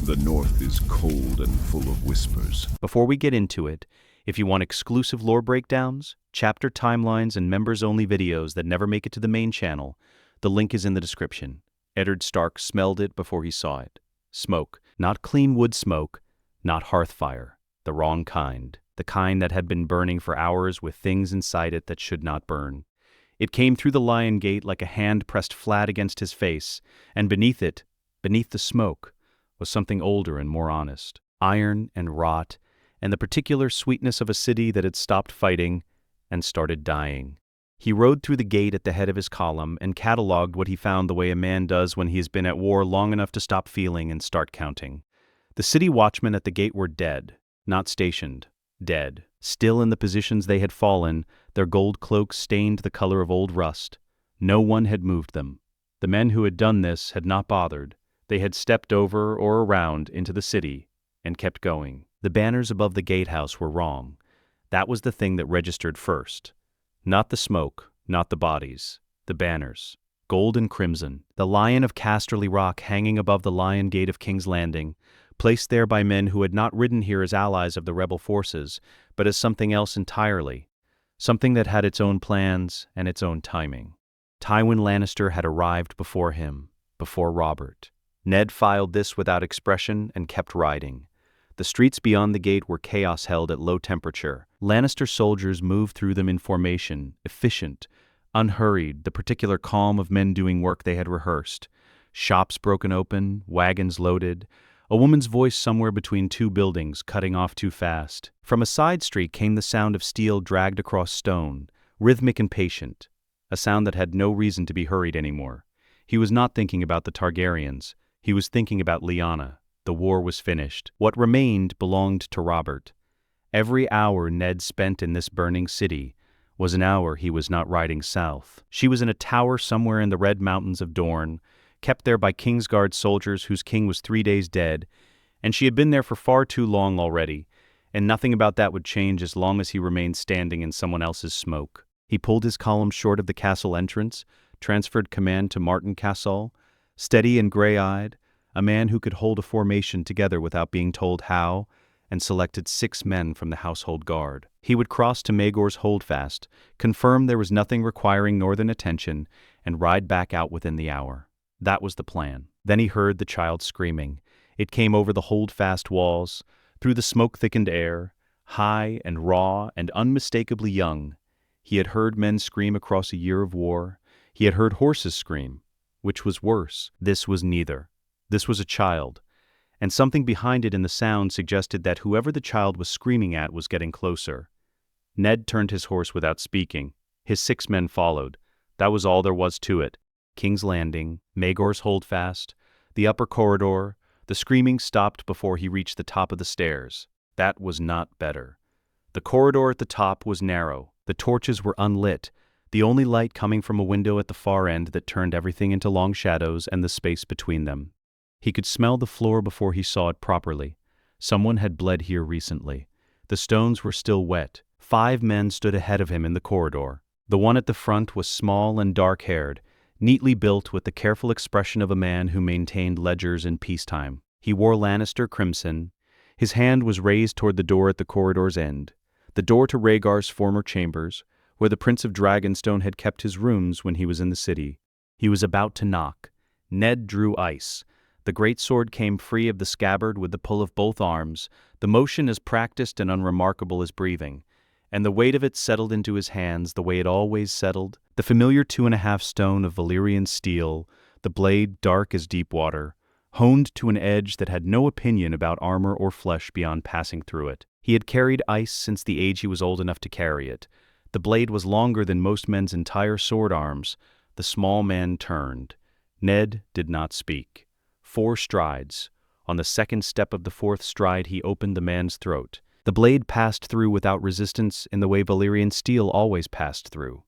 The north is cold and full of whispers. Before we get into it, if you want exclusive lore breakdowns, chapter timelines, and members-only videos that never make it to the main channel, the link is in the description. Eddard Stark smelled it before he saw it. Smoke. Not clean wood smoke, not hearth fire. The wrong kind. The kind that had been burning for hours with things inside it that should not burn. It came through the lion gate like a hand pressed flat against his face, and beneath it, beneath the smoke, was something older and more honest. Iron and rot, and the particular sweetness of a city that had stopped fighting and started dying. He rode through the gate at the head of his column and catalogued what he found the way a man does when he has been at war long enough to stop feeling and start counting. The city watchmen at the gate were dead, not stationed, dead. Still in the positions they had fallen, their gold cloaks stained the color of old rust. No one had moved them. The men who had done this had not bothered. They had stepped over or around into the city and kept going. The banners above the gatehouse were wrong. That was the thing that registered first. Not the smoke, not the bodies, the banners. Gold and crimson, the Lion of Casterly Rock hanging above the Lion Gate of King's Landing, placed there by men who had not ridden here as allies of the rebel forces, but as something else entirely. Something that had its own plans and its own timing. Tywin Lannister had arrived before him, before Robert. Ned filed this without expression and kept riding. The streets beyond the gate were chaos held at low temperature. Lannister soldiers moved through them in formation, efficient, unhurried, the particular calm of men doing work they had rehearsed. Shops broken open, wagons loaded, a woman's voice somewhere between two buildings cutting off too fast. From a side street came the sound of steel dragged across stone, rhythmic and patient, a sound that had no reason to be hurried anymore. He was not thinking about the Targaryens. He was thinking about Lyanna. The war was finished. What remained belonged to Robert. Every hour Ned spent in this burning city was an hour he was not riding south. She was in a tower somewhere in the Red Mountains of Dorne, kept there by Kingsguard soldiers whose king was 3 days dead, and she had been there for far too long already, and nothing about that would change as long as he remained standing in someone else's smoke. He pulled his column short of the castle entrance, transferred command to Martin Castle, steady and gray-eyed, a man who could hold a formation together without being told how, and selected 6 men from the household guard. He would cross to Maegor's holdfast, confirm there was nothing requiring northern attention, and ride back out within the hour. That was the plan. Then he heard the child screaming. It came over the holdfast walls, through the smoke-thickened air, high and raw and unmistakably young. He had heard men scream across a year of war. He had heard horses scream. Which was worse? This was neither. This was a child, and something behind it in the sound suggested that whoever the child was screaming at was getting closer. Ned turned his horse without speaking. His 6 men followed. That was all there was to it. King's Landing, Maegor's holdfast, the upper corridor. The screaming stopped before he reached the top of the stairs. That was not better. The corridor at the top was narrow. The torches were unlit, the only light coming from a window at the far end that turned everything into long shadows and the space between them. He could smell the floor before he saw it properly. Someone had bled here recently. The stones were still wet. 5 men stood ahead of him in the corridor. The one at the front was small and dark-haired, neatly built with the careful expression of a man who maintained ledgers in peacetime. He wore Lannister crimson. His hand was raised toward the door at the corridor's end, the door to Rhaegar's former chambers, where the Prince of Dragonstone had kept his rooms when he was in the city. He was about to knock. Ned drew ice. The great sword came free of the scabbard with the pull of both arms, the motion as practiced and unremarkable as breathing, and the weight of it settled into his hands the way it always settled, the familiar 2.5 stone of Valyrian steel, the blade dark as deep water, honed to an edge that had no opinion about armor or flesh beyond passing through it. He had carried ice since the age he was old enough to carry it. The blade was longer than most men's entire sword arms. The small man turned. Ned did not speak. 4 strides. On the second step of the 4th stride he opened the man's throat. The blade passed through without resistance in the way Valyrian steel always passed through.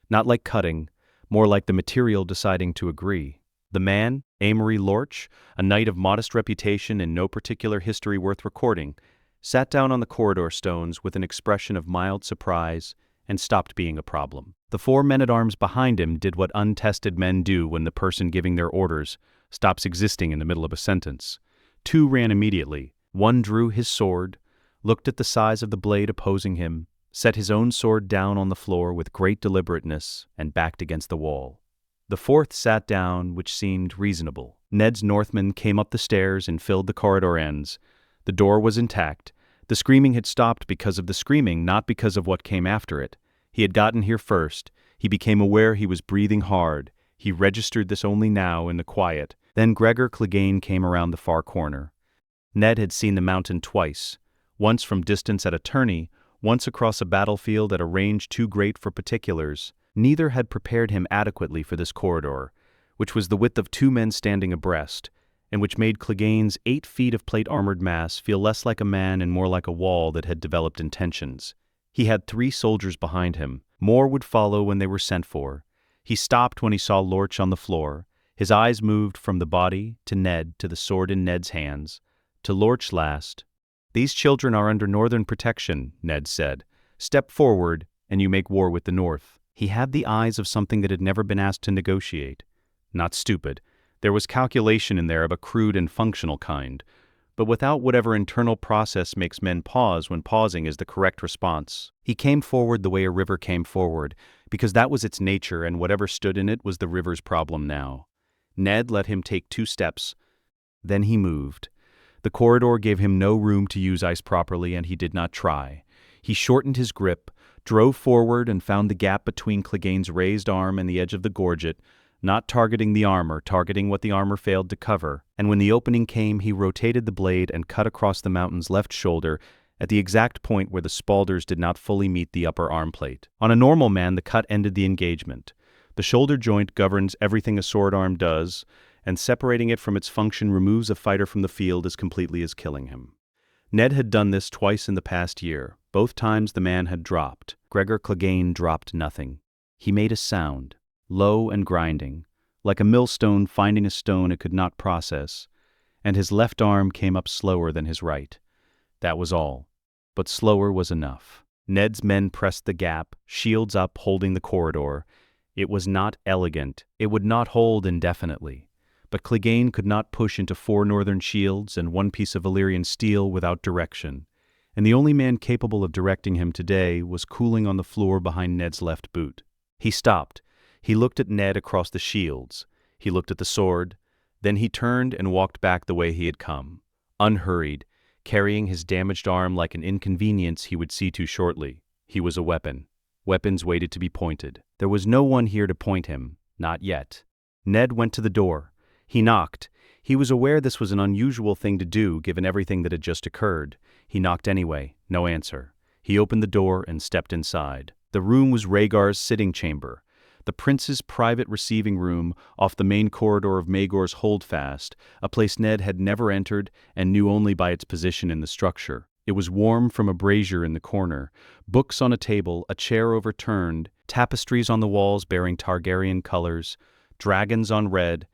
Not like cutting, more like the material deciding to agree. The man, Amory Lorch, a knight of modest reputation and no particular history worth recording, sat down on the corridor stones with an expression of mild surprise and stopped being a problem. The 4 men-at-arms behind him did what untested men do when the person giving their orders stops existing in the middle of a sentence. Two ran immediately. One drew his sword, looked at the size of the blade opposing him, set his own sword down on the floor with great deliberateness, and backed against the wall. The fourth sat down, which seemed reasonable. Ned's Northmen came up the stairs and filled the corridor ends. The door was intact. The screaming had stopped because of the screaming, not because of what came after it. He had gotten here first. He became aware he was breathing hard. He registered this only now in the quiet. Then Rhaegar Clegane came around the far corner. Ned had seen the mountain twice, once from distance at a tourney, once across a battlefield at a range too great for particulars. Neither had prepared him adequately for this corridor, which was the width of two men standing abreast, and which made Clegane's 8 feet of plate-armored mass feel less like a man and more like a wall that had developed intentions. He had 3 soldiers behind him. More would follow when they were sent for. He stopped when he saw Lorch on the floor. His eyes moved from the body to Ned to the sword in Ned's hands, to Lorch last. "These children are under northern protection," Ned said. "Step forward, and you make war with the north." He had the eyes of something that had never been asked to negotiate. Not stupid. There was calculation in there of a crude and functional kind, but without whatever internal process makes men pause when pausing is the correct response. He came forward the way a river came forward, because that was its nature, and whatever stood in it was the river's problem now. Ned let him take 2 steps. Then he moved. The corridor gave him no room to use ice properly, and he did not try. He shortened his grip, drove forward, and found the gap between Clegane's raised arm and the edge of the gorget, not targeting the armor, targeting what the armor failed to cover. And when the opening came, he rotated the blade and cut across the mountain's left shoulder at the exact point where the spalders did not fully meet the upper arm plate. On a normal man, the cut ended the engagement. The shoulder joint governs everything a sword arm does, and separating it from its function removes a fighter from the field as completely as killing him. Ned had done this twice in the past year. Both times the man had dropped. Rhaegar Clegane dropped nothing. He made a sound, low and grinding, like a millstone finding a stone it could not process, and his left arm came up slower than his right. That was all. But slower was enough. Ned's men pressed the gap, shields up, holding the corridor. It was not elegant. It would not hold indefinitely. But Clegane could not push into 4 northern shields and 1 piece of Valyrian steel without direction, and the only man capable of directing him today was cooling on the floor behind Ned's left boot. He stopped. He looked at Ned across the shields. He looked at the sword. Then he turned and walked back the way he had come, unhurried, carrying his damaged arm like an inconvenience he would see to shortly. He was a weapon. Weapons waited to be pointed. There was no one here to point him, not yet. Ned went to the door. He knocked. He was aware this was an unusual thing to do given everything that had just occurred. He knocked anyway. No answer. He opened the door and stepped inside. The room was Rhaegar's sitting chamber, the prince's private receiving room off the main corridor of Maegor's Holdfast, a place Ned had never entered and knew only by its position in the structure. It was warm from a brazier in the corner, books on a table, a chair overturned, tapestries on the walls bearing Targaryen colors, dragons on red.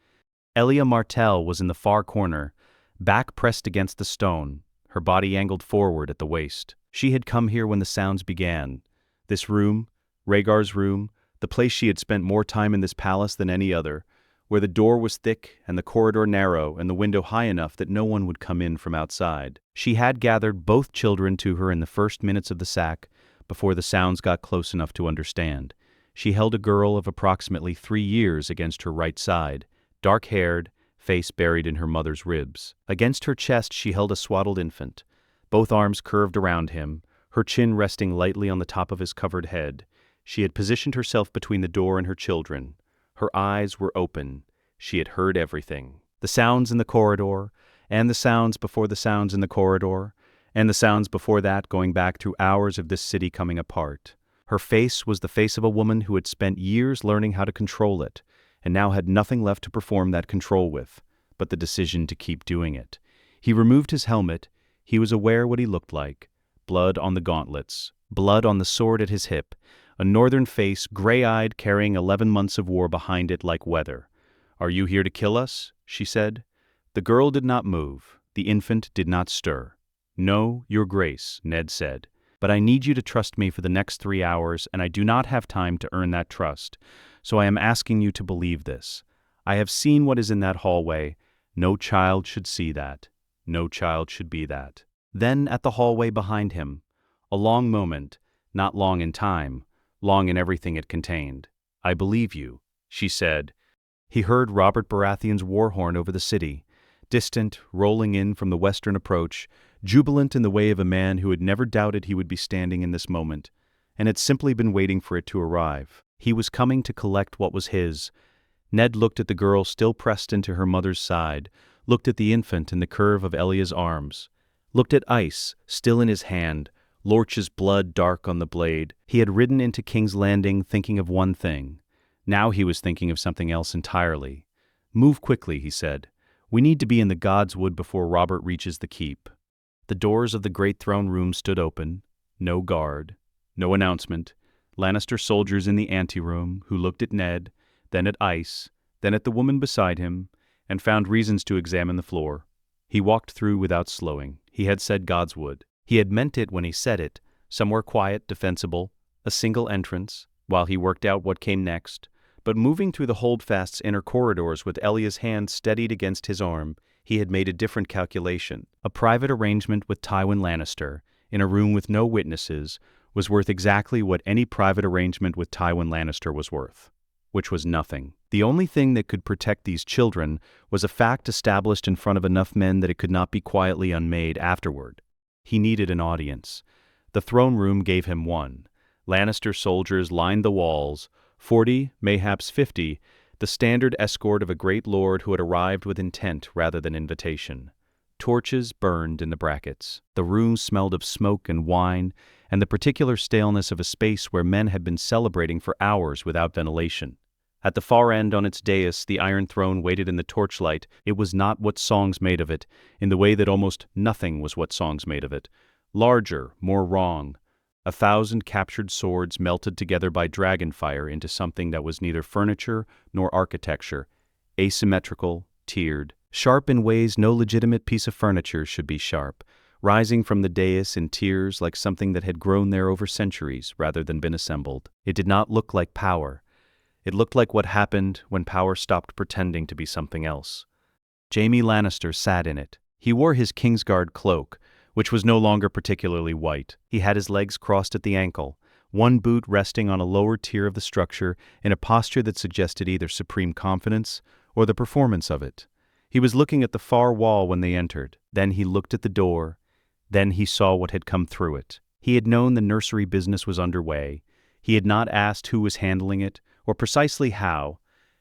Elia Martell was in the far corner, back pressed against the stone, her body angled forward at the waist. She had come here when the sounds began. This room, Rhaegar's room, the place she had spent more time in this palace than any other, where the door was thick and the corridor narrow and the window high enough that no one would come in from outside. She had gathered both children to her in the first minutes of the sack, before the sounds got close enough to understand. She held a girl of approximately 3 years against her right side, dark-haired, face buried in her mother's ribs. Against her chest she held a swaddled infant, both arms curved around him, her chin resting lightly on the top of his covered head. She had positioned herself between the door and her children. Her eyes were open. She had heard everything. The sounds in the corridor, and the sounds before the sounds in the corridor, and the sounds before that going back through hours of this city coming apart. Her face was the face of a woman who had spent years learning how to control it, and now had nothing left to perform that control with, but the decision to keep doing it. He removed his helmet. He was aware what he looked like. Blood on the gauntlets, blood on the sword at his hip, a northern face, gray-eyed, carrying 11 months of war behind it like weather. "Are you here to kill us?" she said. The girl did not move. The infant did not stir. "No, Your Grace," Ned said. "But I need you to trust me for the next 3 hours, and I do not have time to earn that trust. So I am asking you to believe this. I have seen what is in that hallway. No child should see that. No child should be that. Then, at the hallway behind him, a long moment, not long in time, long in everything it contained. "I believe you," she said. He heard Robert Baratheon's war horn over the city, distant, rolling in from the western approach, jubilant in the way of a man who had never doubted he would be standing in this moment, and had simply been waiting for it to arrive. He was coming to collect what was his. Ned looked at the girl still pressed into her mother's side, looked at the infant in the curve of Elia's arms, looked at ice, still in his hand, Lorch's blood dark on the blade. He had ridden into King's Landing thinking of one thing. Now he was thinking of something else entirely. "Move quickly," he said. "We need to be in the God's Wood before Robert reaches the keep." The doors of the great throne room stood open. No guard. No announcement. Lannister soldiers in the anteroom, who looked at Ned, then at Ice, then at the woman beside him, and found reasons to examine the floor. He walked through without slowing. He had said God's Wood. He had meant it when he said it, somewhere quiet, defensible, a single entrance, while he worked out what came next. But moving through the holdfast's inner corridors with Elia's hand steadied against his arm, he had made a different calculation. A private arrangement with Tywin Lannister, in a room with no witnesses, was worth exactly what any private arrangement with Tywin Lannister was worth, which was nothing. The only thing that could protect these children was a fact established in front of enough men that it could not be quietly unmade afterward. He needed an audience. The throne room gave him one. Lannister soldiers lined the walls, 40, mayhaps 50, the standard escort of a great lord who had arrived with intent rather than invitation. Torches burned in the brackets. The room smelled of smoke and wine, and the particular staleness of a space where men had been celebrating for hours without ventilation. At the far end on its dais, the Iron Throne waited in the torchlight. It was not what songs made of it, in the way that almost nothing was what songs made of it. Larger, more wrong. 1,000 captured swords melted together by dragonfire into something that was neither furniture nor architecture, asymmetrical, tiered, sharp in ways no legitimate piece of furniture should be sharp, rising from the dais in tiers like something that had grown there over centuries rather than been assembled. It did not look like power. It looked like what happened when power stopped pretending to be something else. Jaime Lannister sat in it. He wore his Kingsguard cloak, which was no longer particularly white. He had his legs crossed at the ankle, one boot resting on a lower tier of the structure in a posture that suggested either supreme confidence or the performance of it. He was looking at the far wall when they entered. Then he looked at the door. Then he saw what had come through it. He had known the nursery business was underway. He had not asked who was handling it, or precisely how,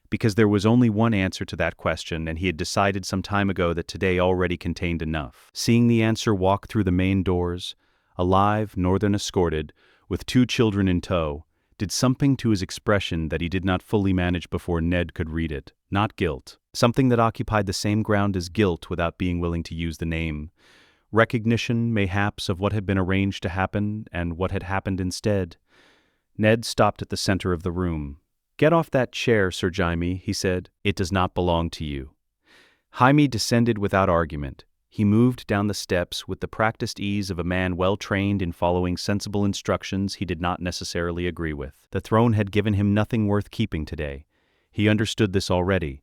because there was only one answer to that question, and he had decided some time ago that today already contained enough. Seeing the answer walk through the main doors, alive, northern escorted, with 2 children in tow, did something to his expression that he did not fully manage before Ned could read it. Not guilt. Something that occupied the same ground as guilt without being willing to use the name. Recognition, mayhaps, of what had been arranged to happen and what had happened instead. Ned stopped at the center of the room. "Get off that chair, Sir Jaime," he said. "It does not belong to you." Jaime descended without argument. He moved down the steps with the practiced ease of a man well trained in following sensible instructions he did not necessarily agree with. The throne had given him nothing worth keeping today. He understood this already.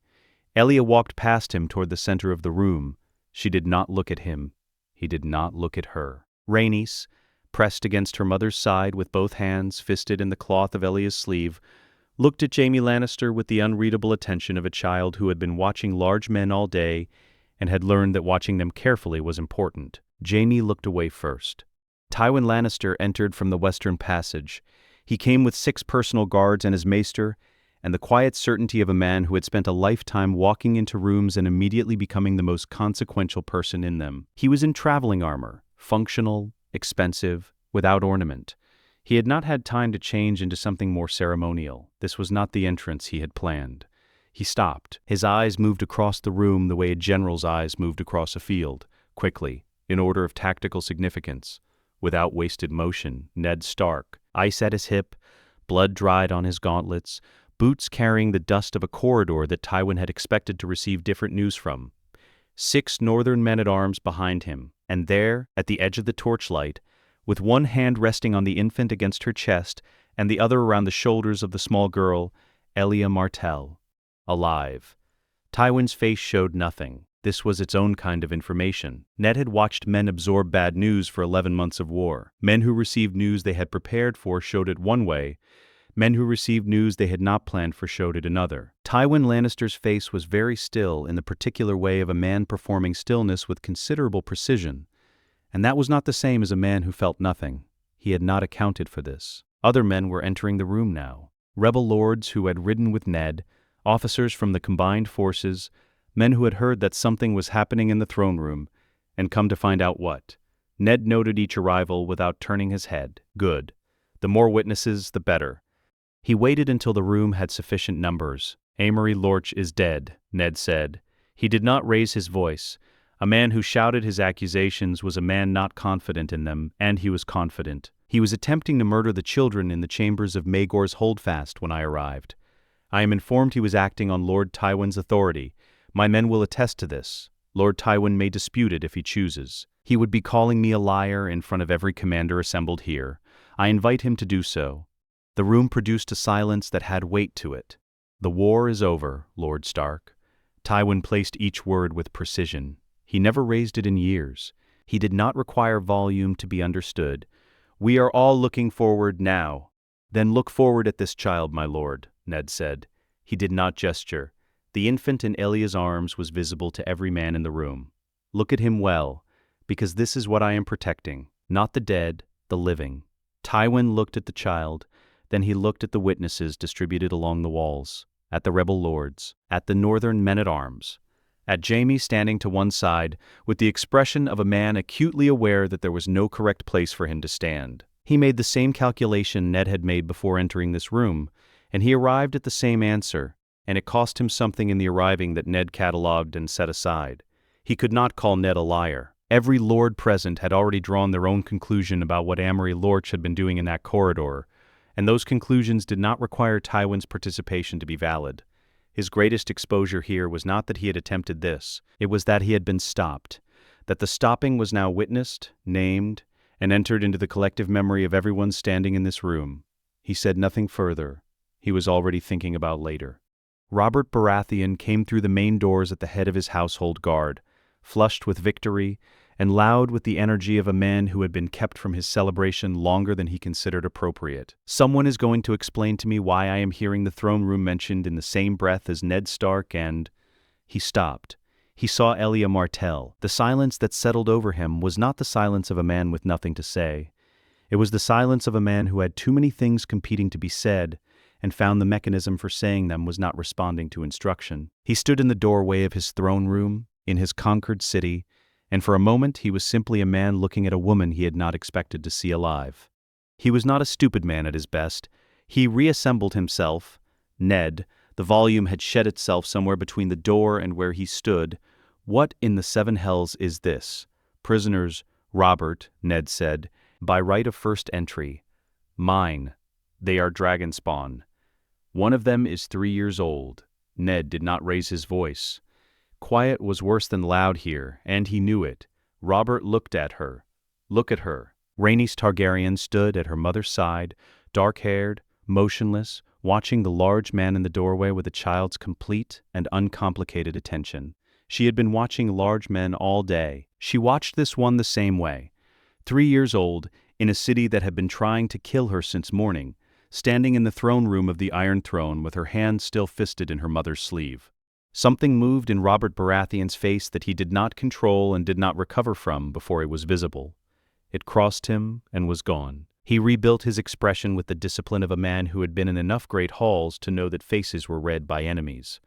Elia walked past him toward the center of the room. She did not look at him. He did not look at her. Rhaenys, pressed against her mother's side with both hands fisted in the cloth of Elia's sleeve, looked at Jaime Lannister with the unreadable attention of a child who had been watching large men all day and had learned that watching them carefully was important. Jaime looked away first. Tywin Lannister entered from the western passage. He came with 6 personal guards and his maester, and the quiet certainty of a man who had spent a lifetime walking into rooms and immediately becoming the most consequential person in them. He was in traveling armor, functional, expensive, without ornament. He had not had time to change into something more ceremonial. This was not the entrance he had planned. He stopped. His eyes moved across the room the way a general's eyes moved across a field, quickly, in order of tactical significance. Without wasted motion, Ned Stark, ice at his hip, blood dried on his gauntlets, boots carrying the dust of a corridor that Tywin had expected to receive different news from. 6 northern men-at-arms behind him, and there, at the edge of the torchlight, with one hand resting on the infant against her chest and the other around the shoulders of the small girl, Elia Martell. Alive. Tywin's face showed nothing. This was its own kind of information. Ned had watched men absorb bad news for 11 months of war. Men who received news they had prepared for showed it one way. Men who received news they had not planned for showed it another. Tywin Lannister's face was very still in the particular way of a man performing stillness with considerable precision. And that was not the same as a man who felt nothing. He had not accounted for this. Other men were entering the room now. Rebel lords who had ridden with Ned, officers from the combined forces, men who had heard that something was happening in the throne room, and come to find out what. Ned noted each arrival without turning his head. Good. The more witnesses, the better. He waited until the room had sufficient numbers. Amory Lorch is dead, Ned said. He did not raise his voice. A man who shouted his accusations was a man not confident in them, and he was confident. He was attempting to murder the children in the chambers of Maegor's holdfast when I arrived. I am informed he was acting on Lord Tywin's authority. My men will attest to this. Lord Tywin may dispute it if he chooses. He would be calling me a liar in front of every commander assembled here. I invite him to do so. The room produced a silence that had weight to it. The war is over, Lord Stark. Tywin placed each word with precision. He never raised it in years. He did not require volume to be understood. We are all looking forward now. Then look forward at this child, my lord, Ned said. He did not gesture. The infant in Elia's arms was visible to every man in the room. Look at him well, because this is what I am protecting. Not the dead, the living. Tywin looked at the child, then he looked at the witnesses distributed along the walls, at the rebel lords, at the northern men-at-arms, at Jaime standing to one side with the expression of a man acutely aware that there was no correct place for him to stand. He made the same calculation Ned had made before entering this room, and he arrived at the same answer, and it cost him something in the arriving that Ned catalogued and set aside. He could not call Ned a liar. Every lord present had already drawn their own conclusion about what Amory Lorch had been doing in that corridor, and those conclusions did not require Tywin's participation to be valid. His greatest exposure here was not that he had attempted this, it was that he had been stopped, that the stopping was now witnessed, named, and entered into the collective memory of everyone standing in this room. He said nothing further. He was already thinking about later. Robert Baratheon came through the main doors at the head of his household guard, flushed with victory and loud with the energy of a man who had been kept from his celebration longer than he considered appropriate. Someone is going to explain to me why I am hearing the throne room mentioned in the same breath as Ned Stark and... He stopped. He saw Elia Martell. The silence that settled over him was not the silence of a man with nothing to say. It was the silence of a man who had too many things competing to be said, and found the mechanism for saying them was not responding to instruction. He stood in the doorway of his throne room, in his conquered city, and for a moment he was simply a man looking at a woman he had not expected to see alive. He was not a stupid man at his best. He reassembled himself. Ned, the volume had shed itself somewhere between the door and where he stood. What in the seven hells is this? Prisoners, Robert, Ned said, by right of first entry. Mine. They are dragon spawn. One of them is 3 years old. Ned did not raise his voice. Quiet was worse than loud here, and he knew it. Robert looked at her. Look at her. Rhaenys Targaryen stood at her mother's side, dark-haired, motionless, watching the large man in the doorway with a child's complete and uncomplicated attention. She had been watching large men all day. She watched this one the same way. 3 years old, in a city that had been trying to kill her since morning, standing in the throne room of the Iron Throne with her hand still fisted in her mother's sleeve. Something moved in Robert Baratheon's face that he did not control and did not recover from before it was visible. It crossed him and was gone. He rebuilt his expression with the discipline of a man who had been in enough great halls to know that faces were read by enemies.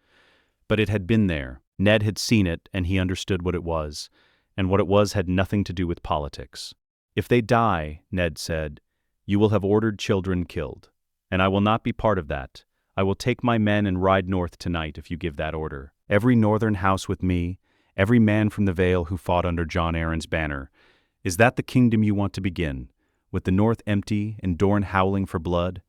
But it had been there. Ned had seen it, and he understood what it was, and what it was had nothing to do with politics. If they die, Ned said, you will have ordered children killed, and I will not be part of that. I will take my men and ride north tonight if you give that order. Every northern house with me, every man from the Vale who fought under Jon Arryn's banner. Is that the kingdom you want to begin, with the north empty and Dorne howling for blood?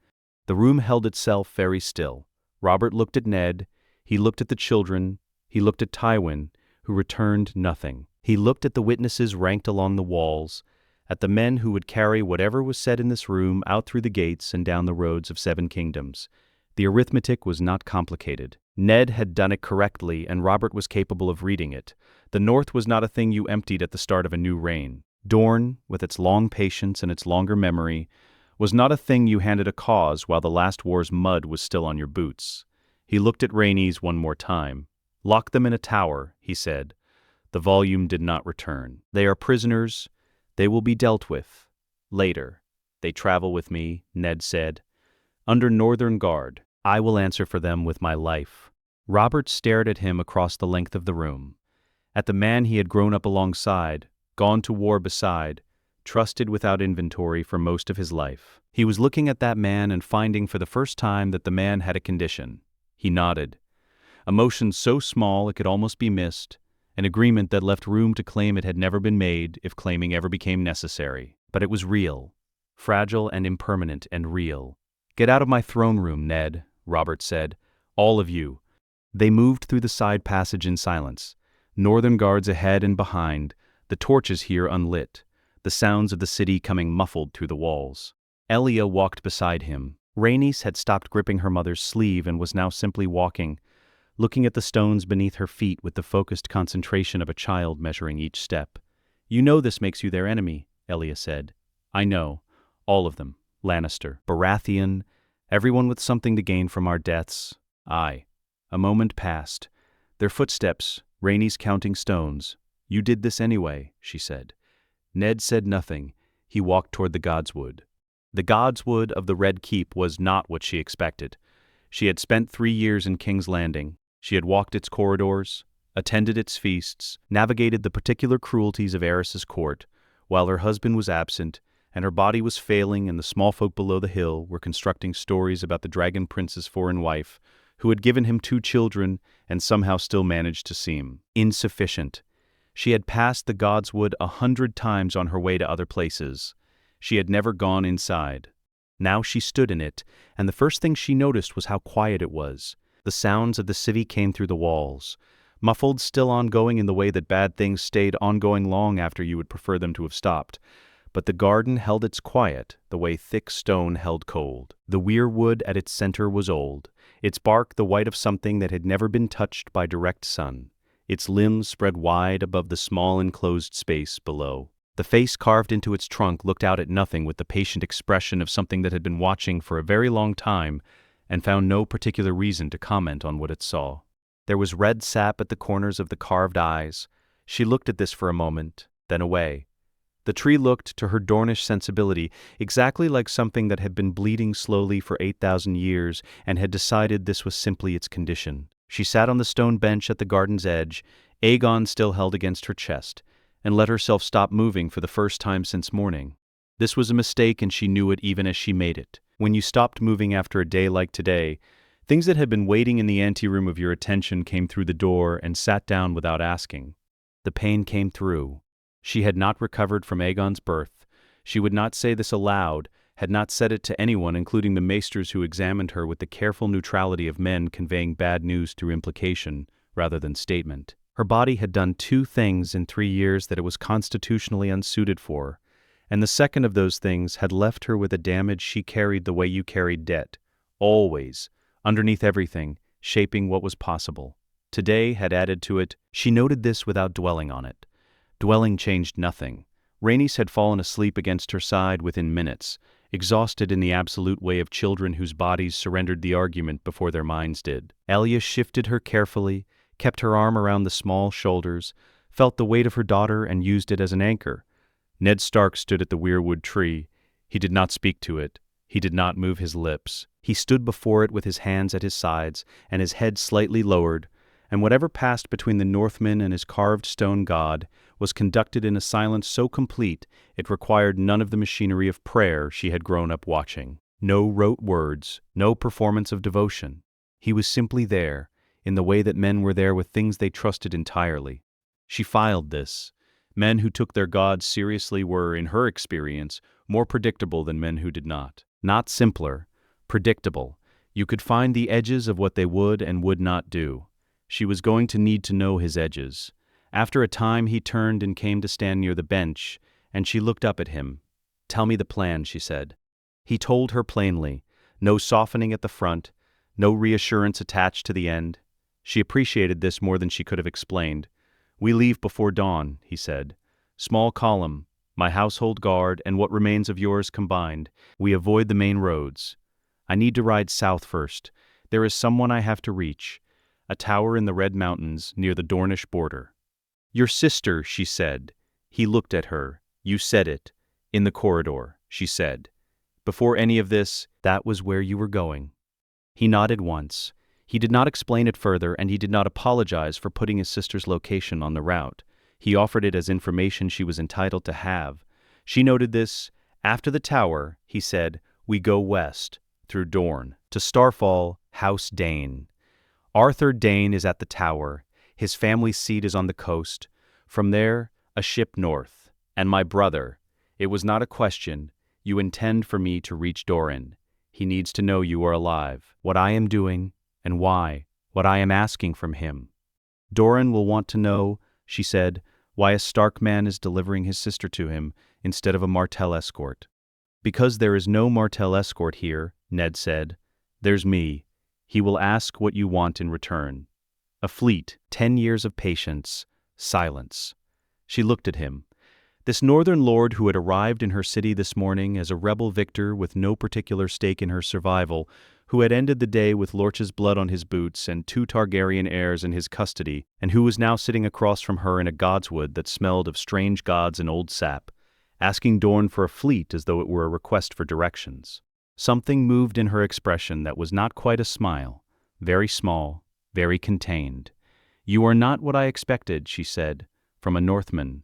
The room held itself very still. Robert looked at Ned, he looked at the children, he looked at Tywin, who returned nothing. He looked at the witnesses ranked along the walls, at the men who would carry whatever was said in this room out through the gates and down the roads of 7 kingdoms. The arithmetic was not complicated. Ned had done it correctly, and Robert was capable of reading it. The North was not a thing you emptied at the start of a new reign. Dorne, with its long patience and its longer memory, was not a thing you handed a cause while the last war's mud was still on your boots. He looked at Rhaenys one more time. "Lock them in a tower," he said. The volume did not return. "They are prisoners. They will be dealt with. Later. They travel with me," Ned said. "Under Northern Guard. I will answer for them with my life." Robert stared at him across the length of the room. At the man he had grown up alongside, gone to war beside, trusted without inventory for most of his life. He was looking at that man and finding for the first time that the man had a condition. He nodded. A motion so small it could almost be missed, an agreement that left room to claim it had never been made if claiming ever became necessary. But it was real. Fragile and impermanent and real. "Get out of my throne room, Ned," Robert said. "All of you." They moved through the side passage in silence. Northern guards ahead and behind, the torches here unlit, the sounds of the city coming muffled through the walls. Elia walked beside him. Rhaenys had stopped gripping her mother's sleeve and was now simply walking, looking at the stones beneath her feet with the focused concentration of a child measuring each step. "You know this makes you their enemy," Elia said. "I know. All of them. Lannister, Baratheon, everyone with something to gain from our deaths. Aye." A moment passed. Their footsteps, Rhaenys counting stones. "You did this anyway," she said. Ned said nothing. He walked toward the Godswood. The Godswood of the Red Keep was not what she expected. She had spent 3 years in King's Landing. She had walked its corridors, attended its feasts, navigated the particular cruelties of Aerys's court, while her husband was absent, and her body was failing, and the small folk below the hill were constructing stories about the Dragon Prince's foreign wife, who had given him 2 children and somehow still managed to seem insufficient. She had passed the Godswood 100 times on her way to other places. She had never gone inside. Now she stood in it, and the first thing she noticed was how quiet it was. The sounds of the city came through the walls, muffled, still ongoing in the way that bad things stayed ongoing long after you would prefer them to have stopped. But the garden held its quiet, the way thick stone held cold. The weirwood at its center was old, its bark the white of something that had never been touched by direct sun, its limbs spread wide above the small enclosed space below. The face carved into its trunk looked out at nothing with the patient expression of something that had been watching for a very long time and found no particular reason to comment on what it saw. There was red sap at the corners of the carved eyes. She looked at this for a moment, then away. The tree looked, to her Dornish sensibility, exactly like something that had been bleeding slowly for 8,000 years and had decided this was simply its condition. She sat on the stone bench at the garden's edge, Aegon still held against her chest, and let herself stop moving for the first time since morning. This was a mistake, and she knew it even as she made it. When you stopped moving after a day like today, things that had been waiting in the anteroom of your attention came through the door and sat down without asking. The pain came through. She had not recovered from Aegon's birth. She would not say this aloud, had not said it to anyone, including the maesters who examined her with the careful neutrality of men conveying bad news through implication rather than statement. Her body had done 2 things in 3 years that it was constitutionally unsuited for, and the second of those things had left her with a damage she carried the way you carried debt, always, underneath everything, shaping what was possible. Today had added to it. She noted this without dwelling on it. Dwelling changed nothing. Rhaenys had fallen asleep against her side within minutes, exhausted in the absolute way of children whose bodies surrendered the argument before their minds did. Elia shifted her carefully, kept her arm around the small shoulders, felt the weight of her daughter and used it as an anchor. Ned Stark stood at the weirwood tree. He did not speak to it. He did not move his lips. He stood before it with his hands at his sides and his head slightly lowered, and whatever passed between the Northman and his carved stone god was conducted in a silence so complete it required none of the machinery of prayer she had grown up watching. No rote words, no performance of devotion. He was simply there, in the way that men were there with things they trusted entirely. She filed this. Men who took their gods seriously were, in her experience, more predictable than men who did not. Not simpler, predictable. You could find the edges of what they would and would not do. She was going to need to know his edges. After a time he turned and came to stand near the bench, and she looked up at him. "Tell me the plan," she said. He told her plainly, no softening at the front, no reassurance attached to the end. She appreciated this more than she could have explained. "We leave before dawn," he said. "Small column, my household guard and what remains of yours combined. We avoid the main roads. I need to ride south first. There is someone I have to reach. A tower in the Red Mountains near the Dornish border." "Your sister," she said. He looked at her. "You said it. In the corridor," she said. "Before any of this, that was where you were going." He nodded once. He did not explain it further, and he did not apologize for putting his sister's location on the route. He offered it as information she was entitled to have. She noted this. "After the tower," he said, "we go west, through Dorne, to Starfall, House Dane. Arthur Dane is at the tower. His family seat is on the coast. From there, a ship north. And my brother. It was not a question. You intend for me to reach Doran. He needs to know you are alive, what I am doing, and why, what I am asking from him. Doran will want to know," she said, "why a Stark man is delivering his sister to him instead of a Martell escort." "Because there is no Martell escort here," Ned said. "There's me. He will ask what you want in return." A fleet, 10 years of patience, silence. She looked at him. This northern lord who had arrived in her city this morning as a rebel victor with no particular stake in her survival, who had ended the day with Lorch's blood on his boots and 2 Targaryen heirs in his custody, and who was now sitting across from her in a godswood that smelled of strange gods and old sap, asking Dorne for a fleet as though it were a request for directions. Something moved in her expression that was not quite a smile, very small, very contained. "You are not what I expected," she said, "from a Northman."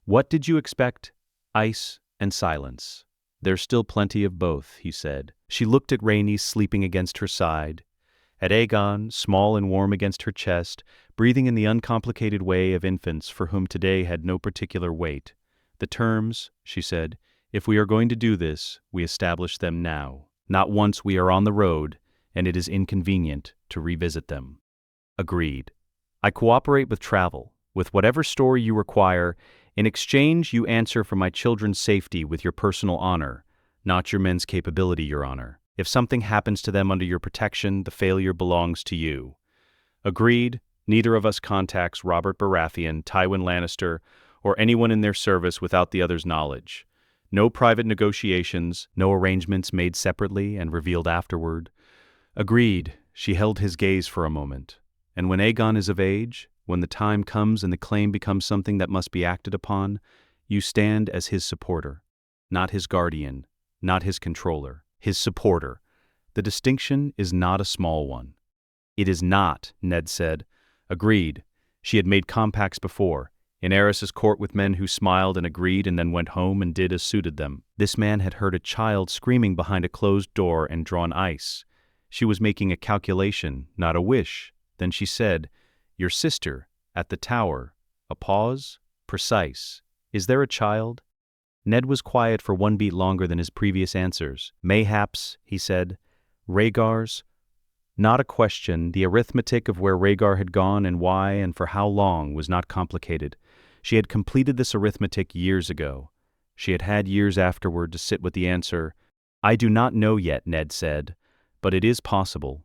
"What did you expect?" "Ice and silence." "There's still plenty of both," he said. She looked at Rhaenys sleeping against her side, at Aegon, small and warm against her chest, breathing in the uncomplicated way of infants for whom today had no particular weight. "The terms," she said, "if we are going to do this, we establish them now, not once we are on the road, and it is inconvenient to revisit them." "Agreed. I cooperate with travel, with whatever story you require. In exchange, you answer for my children's safety with your personal honor, not your men's capability, Your Honor. If something happens to them under your protection, the failure belongs to you." "Agreed. Neither of us contacts Robert Baratheon, Tywin Lannister, or anyone in their service without the other's knowledge. No private negotiations, no arrangements made separately and revealed afterward." "Agreed." She held his gaze for a moment. "And when Aegon is of age, when the time comes and the claim becomes something that must be acted upon, you stand as his supporter, not his guardian, not his controller, his supporter. The distinction is not a small one." "It is not," Ned said. "Agreed." She had made compacts before, in Aerys's court with men who smiled and agreed and then went home and did as suited them. This man had heard a child screaming behind a closed door and drawn ice. She was making a calculation, not a wish. Then she said, "Your sister, at the tower." A pause. Precise. "Is there a child?" Ned was quiet for one beat longer than his previous answers. "Mayhaps," he said. "Rhaegar's?" Not a question. The arithmetic of where Rhaegar had gone and why and for how long was not complicated. She had completed this arithmetic years ago. She had had years afterward to sit with the answer. "I do not know yet," Ned said, "but it is possible."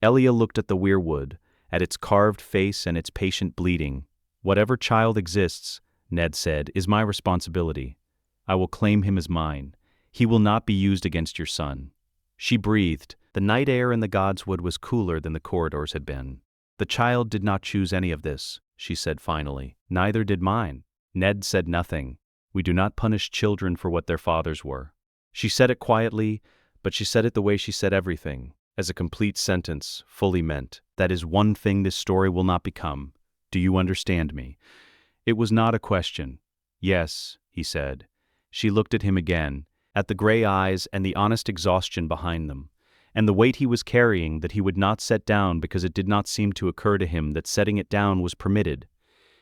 Elia looked at the weirwood, at its carved face and its patient bleeding. "Whatever child exists," Ned said, "is my responsibility. I will claim him as mine. He will not be used against your son." She breathed. The night air in the godswood was cooler than the corridors had been. "The child did not choose any of this," she said finally. "Neither did mine." Ned said nothing. "We do not punish children for what their fathers were." She said it quietly, but she said it the way she said everything, as a complete sentence, fully meant. "That is one thing this story will not become. Do you understand me?" It was not a question. "Yes," he said. She looked at him again, at the gray eyes and the honest exhaustion behind them, and the weight he was carrying that he would not set down because it did not seem to occur to him that setting it down was permitted.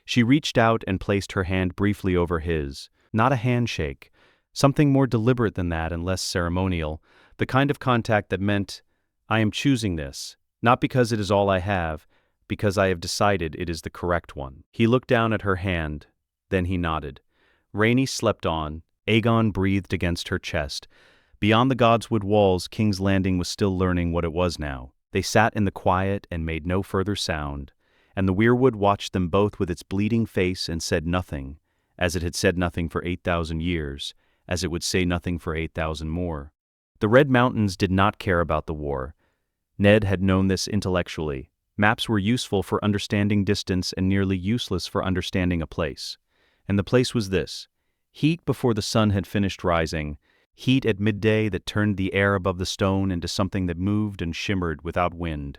She reached out and placed her hand briefly over his. Not a handshake, something more deliberate than that and less ceremonial, the kind of contact that meant, "I am choosing this, not because it is all I have, because I have decided it is the correct one." He looked down at her hand, then he nodded. Rhaenys slept on. Aegon breathed against her chest. Beyond the godswood walls, King's Landing was still learning what it was now. They sat in the quiet and made no further sound, and the weirwood watched them both with its bleeding face and said nothing, as it had said nothing for 8,000 years, as it would say nothing for 8,000 more. The Red Mountains did not care about the war. Ned had known this intellectually. Maps were useful for understanding distance and nearly useless for understanding a place. And the place was this: heat before the sun had finished rising, heat at midday that turned the air above the stone into something that moved and shimmered without wind,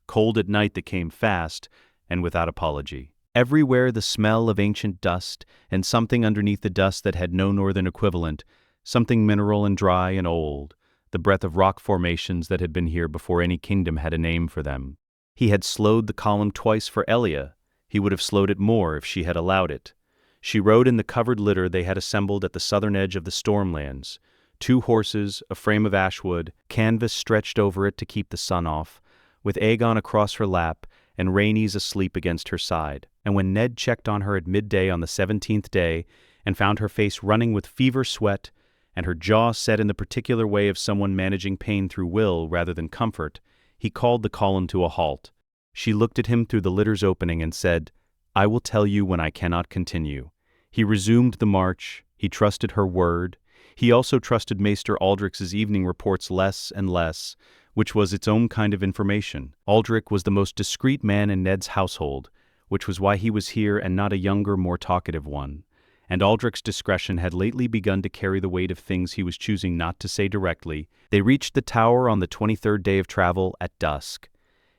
cold at night that came fast and without apology. Everywhere the smell of ancient dust, and something underneath the dust that had no northern equivalent, something mineral and dry and old, the breath of rock formations that had been here before any kingdom had a name for them. He had slowed the column twice for Elia. He would have slowed it more if she had allowed it. She rode in the covered litter they had assembled at the southern edge of the Stormlands. 2 horses, a frame of ashwood, canvas stretched over it to keep the sun off, with Aegon across her lap and Rhaenys asleep against her side. And when Ned checked on her at midday on the 17th day and found her face running with fever sweat and her jaw set in the particular way of someone managing pain through will rather than comfort, he called the column to a halt. She looked at him through the litter's opening and said, "I will tell you when I cannot continue." He resumed the march. He trusted her word. He also trusted Maester Aldrich's evening reports less and less, which was its own kind of information. Aldrich was the most discreet man in Ned's household, which was why he was here and not a younger, more talkative one. And Aldrich's discretion had lately begun to carry the weight of things he was choosing not to say directly. They reached the tower on the 23rd day of travel at dusk.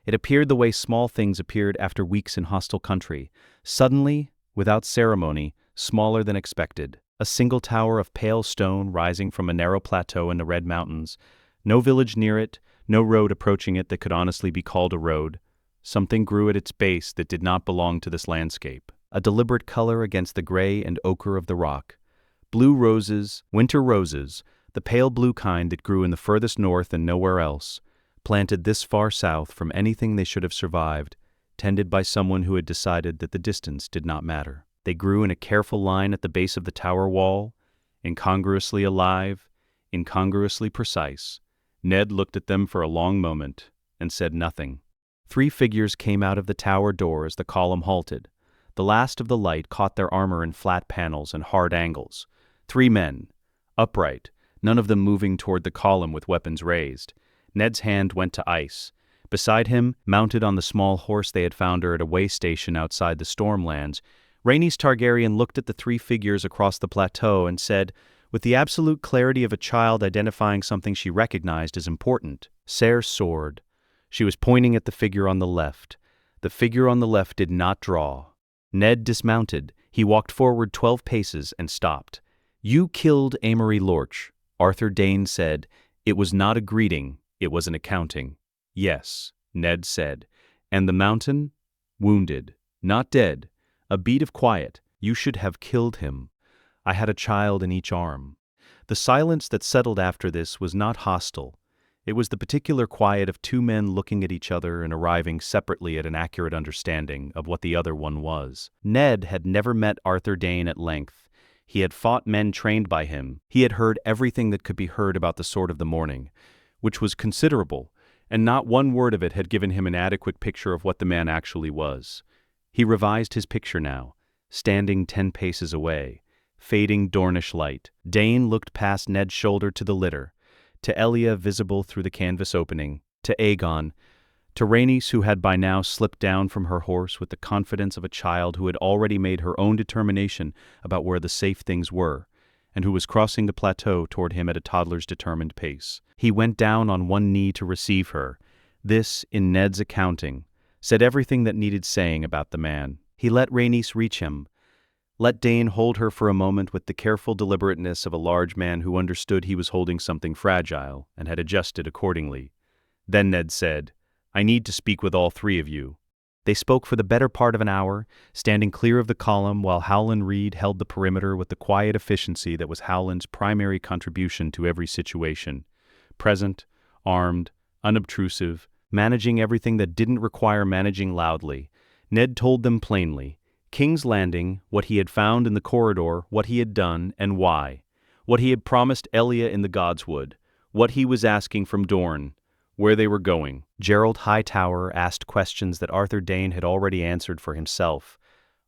It appeared the way small things appeared after weeks in hostile country, suddenly, without ceremony, smaller than expected. A single tower of pale stone rising from a narrow plateau in the Red Mountains, no village near it, no road approaching it that could honestly be called a road. Something grew at its base that did not belong to this landscape. A deliberate color against the gray and ochre of the rock. Blue roses, winter roses, the pale blue kind that grew in the furthest north and nowhere else, planted this far south from anything they should have survived, tended by someone who had decided that the distance did not matter. They grew in a careful line at the base of the tower wall, incongruously alive, incongruously precise. Ned looked at them for a long moment and said nothing. 3 figures came out of the tower door as the column halted. The last of the light caught their armor in flat panels and hard angles. 3 men, upright, none of them moving toward the column with weapons raised. Ned's hand went to ice. Beside him, mounted on the small horse they had found her at a way station outside the Stormlands, Rhaenys Targaryen looked at the 3 figures across the plateau and said, with the absolute clarity of a child identifying something she recognized as important, "Ser's sword." She was pointing at the figure on the left. The figure on the left did not draw. Ned dismounted. He walked forward 12 paces and stopped. "You killed Amory Lorch," Arthur Dayne said. It was not a greeting, it was an accounting. "Yes," Ned said. "And the mountain?" "Wounded. Not dead. A beat of quiet. You should have killed him. I had a child in each arm." The silence that settled after this was not hostile. It was the particular quiet of 2 men looking at each other and arriving separately at an accurate understanding of what the other one was. Ned had never met Arthur Dayne at length. He had fought men trained by him. He had heard everything that could be heard about the Sword of the Morning, which was considerable, and not one word of it had given him an adequate picture of what the man actually was. He revised his picture now, standing 10 paces away, fading Dornish light. Dayne looked past Ned's shoulder to the litter, to Elia visible through the canvas opening, to Aegon, to Rhaenys who had by now slipped down from her horse with the confidence of a child who had already made her own determination about where the safe things were, and who was crossing the plateau toward him at a toddler's determined pace. He went down on one knee to receive her. This, in Ned's accounting, said everything that needed saying about the man. He let Rhaenys reach him, let Dayne hold her for a moment with the careful deliberateness of a large man who understood he was holding something fragile and had adjusted accordingly. Then Ned said, "I need to speak with all 3 of you." They spoke for the better part of an hour, standing clear of the column while Howland Reed held the perimeter with the quiet efficiency that was Howland's primary contribution to every situation. Present, armed, unobtrusive, managing everything that didn't require managing loudly. Ned told them plainly, King's Landing, what he had found in the corridor, what he had done, and why. What he had promised Elia in the Godswood, what he was asking from Dorne, where they were going. Gerald Hightower asked questions that Arthur Dayne had already answered for himself.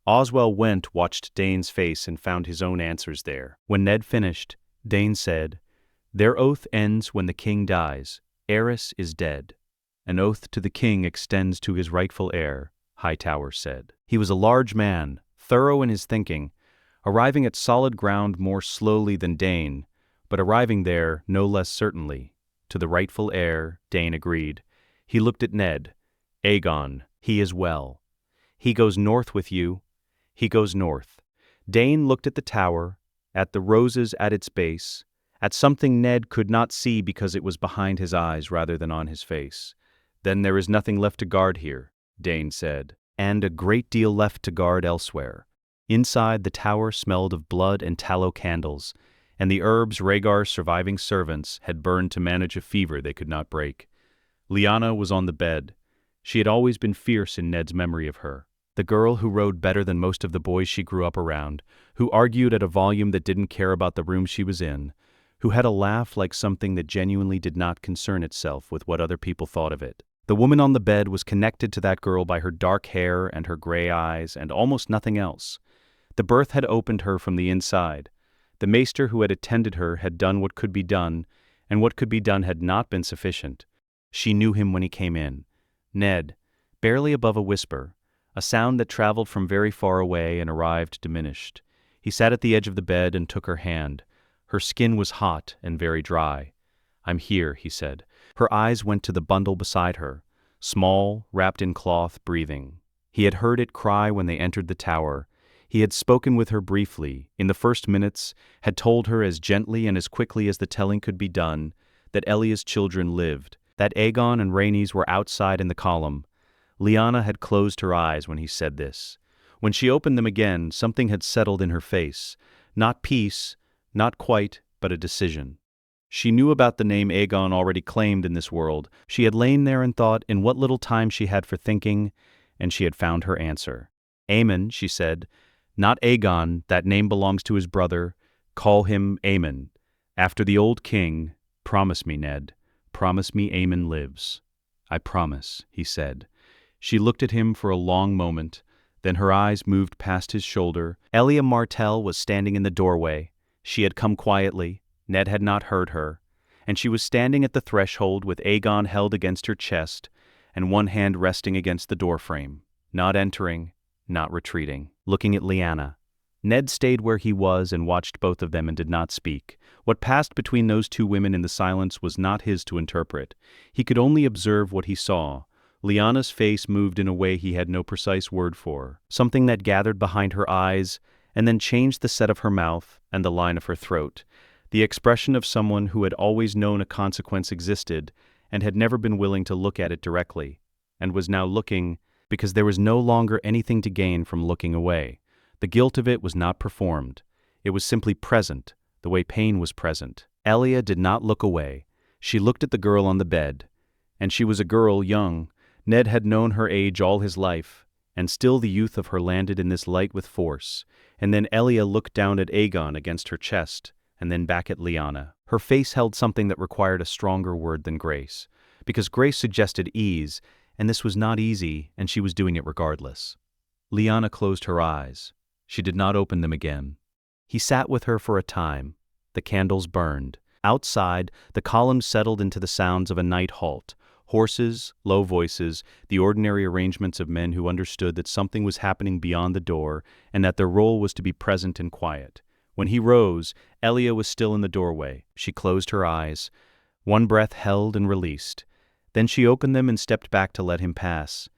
Oswell Went watched Dayne's face and found his own answers there. When Ned finished, Dayne said, "Their oath ends when the king dies. Aerys is dead. An oath to the king extends to his rightful heir," Hightower said. He was a large man, thorough in his thinking, arriving at solid ground more slowly than Dayne, but arriving there no less certainly. To the rightful heir, Dayne agreed. He looked at Ned. "Aegon, he is well. He goes north with you. He goes north." Dayne looked at the tower, at the roses at its base, at something Ned could not see because it was behind his eyes rather than on his face. "Then there is nothing left to guard here," Dayne said, "and a great deal left to guard elsewhere." Inside, the tower smelled of blood and tallow candles, and the herbs Rhaegar's surviving servants had burned to manage a fever they could not break. Lyanna was on the bed. She had always been fierce in Ned's memory of her. The girl who rode better than most of the boys she grew up around, who argued at a volume that didn't care about the room she was in, who had a laugh like something that genuinely did not concern itself with what other people thought of it. The woman on the bed was connected to that girl by her dark hair and her gray eyes and almost nothing else. The birth had opened her from the inside. The maester who had attended her had done what could be done, and what could be done had not been sufficient. She knew him when he came in. Ned, barely above a whisper, a sound that traveled from very far away and arrived diminished. He sat at the edge of the bed and took her hand. Her skin was hot and very dry. "I'm here," he said. Her eyes went to the bundle beside her, small, wrapped in cloth, breathing. He had heard it cry when they entered the tower. He had spoken with her briefly, in the first minutes, had told her as gently and as quickly as the telling could be done, that Elia's children lived, that Aegon and Rhaenys were outside in the column. Lyanna had closed her eyes when he said this. When she opened them again, something had settled in her face. Not peace, not quite, but a decision. She knew about the name Aegon already claimed in this world. She had lain there and thought in what little time she had for thinking, and she had found her answer. "Aemon," she said. "Not Aegon, that name belongs to his brother. Call him Aemon. After the old king, promise me, Ned. Promise me Aemon lives." "I promise," he said. She looked at him for a long moment, then her eyes moved past his shoulder. Elia Martell was standing in the doorway. She had come quietly. Ned had not heard her, and she was standing at the threshold with Aegon held against her chest and one hand resting against the doorframe, not entering, not retreating, looking at Lyanna. Ned stayed where he was and watched both of them and did not speak. What passed between those two women in the silence was not his to interpret. He could only observe what he saw. Lyanna's face moved in a way he had no precise word for, something that gathered behind her eyes and then changed the set of her mouth and the line of her throat. The expression of someone who had always known a consequence existed and had never been willing to look at it directly, and was now looking because there was no longer anything to gain from looking away. The guilt of it was not performed. It was simply present, the way pain was present. Elia did not look away. She looked at the girl on the bed. And she was a girl, young. Ned had known her age all his life, and still the youth of her landed in this light with force. And then Elia looked down at Aegon against her chest, and then back at Lyanna. Her face held something that required a stronger word than grace, because grace suggested ease, and this was not easy, and she was doing it regardless. Lyanna closed her eyes. She did not open them again. He sat with her for a time. The candles burned. Outside, the columns settled into the sounds of a night halt. Horses, low voices, the ordinary arrangements of men who understood that something was happening beyond the door and that their role was to be present and quiet. When he rose, Elia was still in the doorway. She closed her eyes. One breath held and released. Then she opened them and stepped back to let him pass.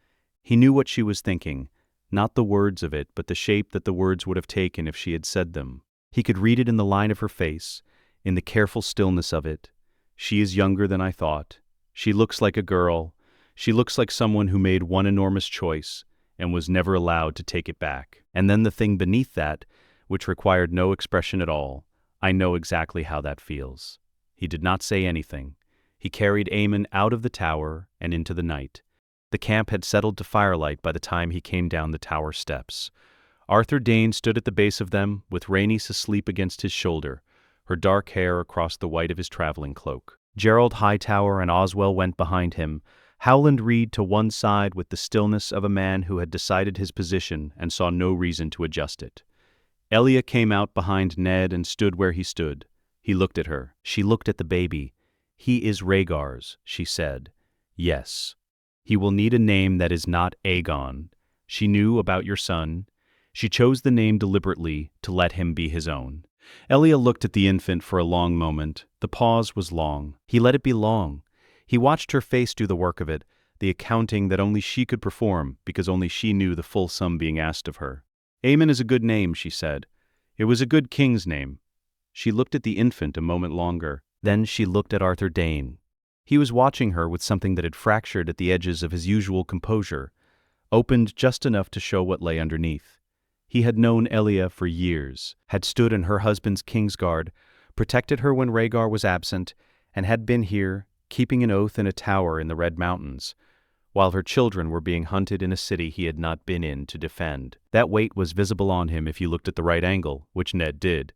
He knew what she was thinking, not the words of it, but the shape that the words would have taken if she had said them. He could read it in the line of her face, in the careful stillness of it. She is younger than I thought. She looks like a girl. She looks like someone who made one enormous choice and was never allowed to take it back. And then the thing beneath that, which required no expression at all. I know exactly how that feels. He did not say anything. He carried Aemon out of the tower and into the night. The camp had settled to firelight by the time he came down the tower steps. Arthur Dayne stood at the base of them, with Rhaenys asleep against his shoulder, her dark hair across the white of his traveling cloak. Gerald Hightower and Oswell went behind him, Howland Reed to one side with the stillness of a man who had decided his position and saw no reason to adjust it. Elia came out behind Ned and stood where he stood. He looked at her. She looked at the baby. "He is Rhaegar's," she said. "Yes. He will need a name that is not Aegon. She knew about your son. She chose the name deliberately to let him be his own." Elia looked at the infant for a long moment. The pause was long. He let it be long. He watched her face do the work of it, the accounting that only she could perform because only she knew the full sum being asked of her. "Aemon is a good name," she said. "It was a good king's name." She looked at the infant a moment longer. Then she looked at Arthur Dayne. He was watching her with something that had fractured at the edges of his usual composure, opened just enough to show what lay underneath. He had known Elia for years, had stood in her husband's Kingsguard, protected her when Rhaegar was absent, and had been here, keeping an oath in a tower in the Red Mountains, while her children were being hunted in a city he had not been in to defend. That weight was visible on him if you looked at the right angle, which Ned did.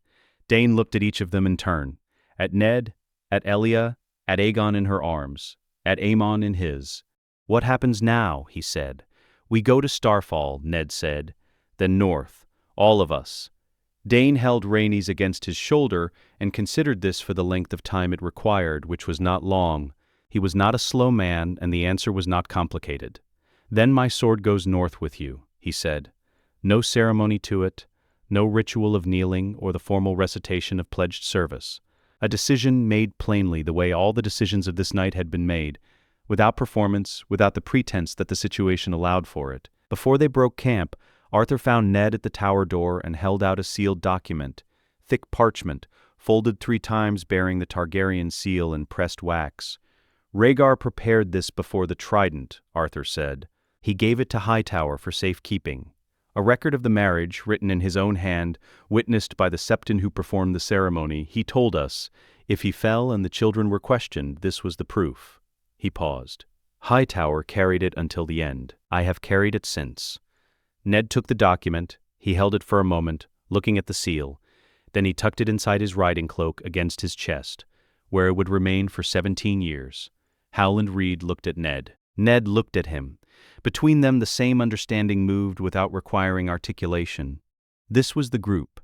Dayne looked at each of them in turn. At Ned, at Elia, at Aegon in her arms, at Aemon in his. "What happens now?" he said. "We go to Starfall," Ned said. "Then north, all of us." Dayne held Rhaenys against his shoulder and considered this for the length of time it required, which was not long. He was not a slow man, and the answer was not complicated. "Then my sword goes north with you," he said. "No ceremony to it, no ritual of kneeling or the formal recitation of pledged service. A decision made plainly the way all the decisions of this night had been made, without performance, without the pretense that the situation allowed for it." Before they broke camp, Arthur found Ned at the tower door and held out a sealed document, thick parchment, folded 3 times bearing the Targaryen seal in pressed wax. "Rhaegar prepared this before the Trident," Arthur said. "He gave it to Hightower for safekeeping. A record of the marriage, written in his own hand, witnessed by the septon who performed the ceremony. He told us, if he fell and the children were questioned, this was the proof." He paused. "Hightower carried it until the end. I have carried it since." Ned took the document. He held it for a moment, looking at the seal. Then he tucked it inside his riding cloak against his chest, where it would remain for 17 years. Howland Reed looked at Ned. Ned looked at him. Between them the same understanding moved without requiring articulation. This was the group.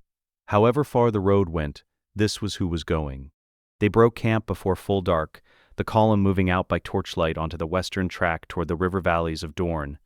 However far the road went, this was who was going. They broke camp before full dark, the column moving out by torchlight onto the western track toward the river valleys of Dorne.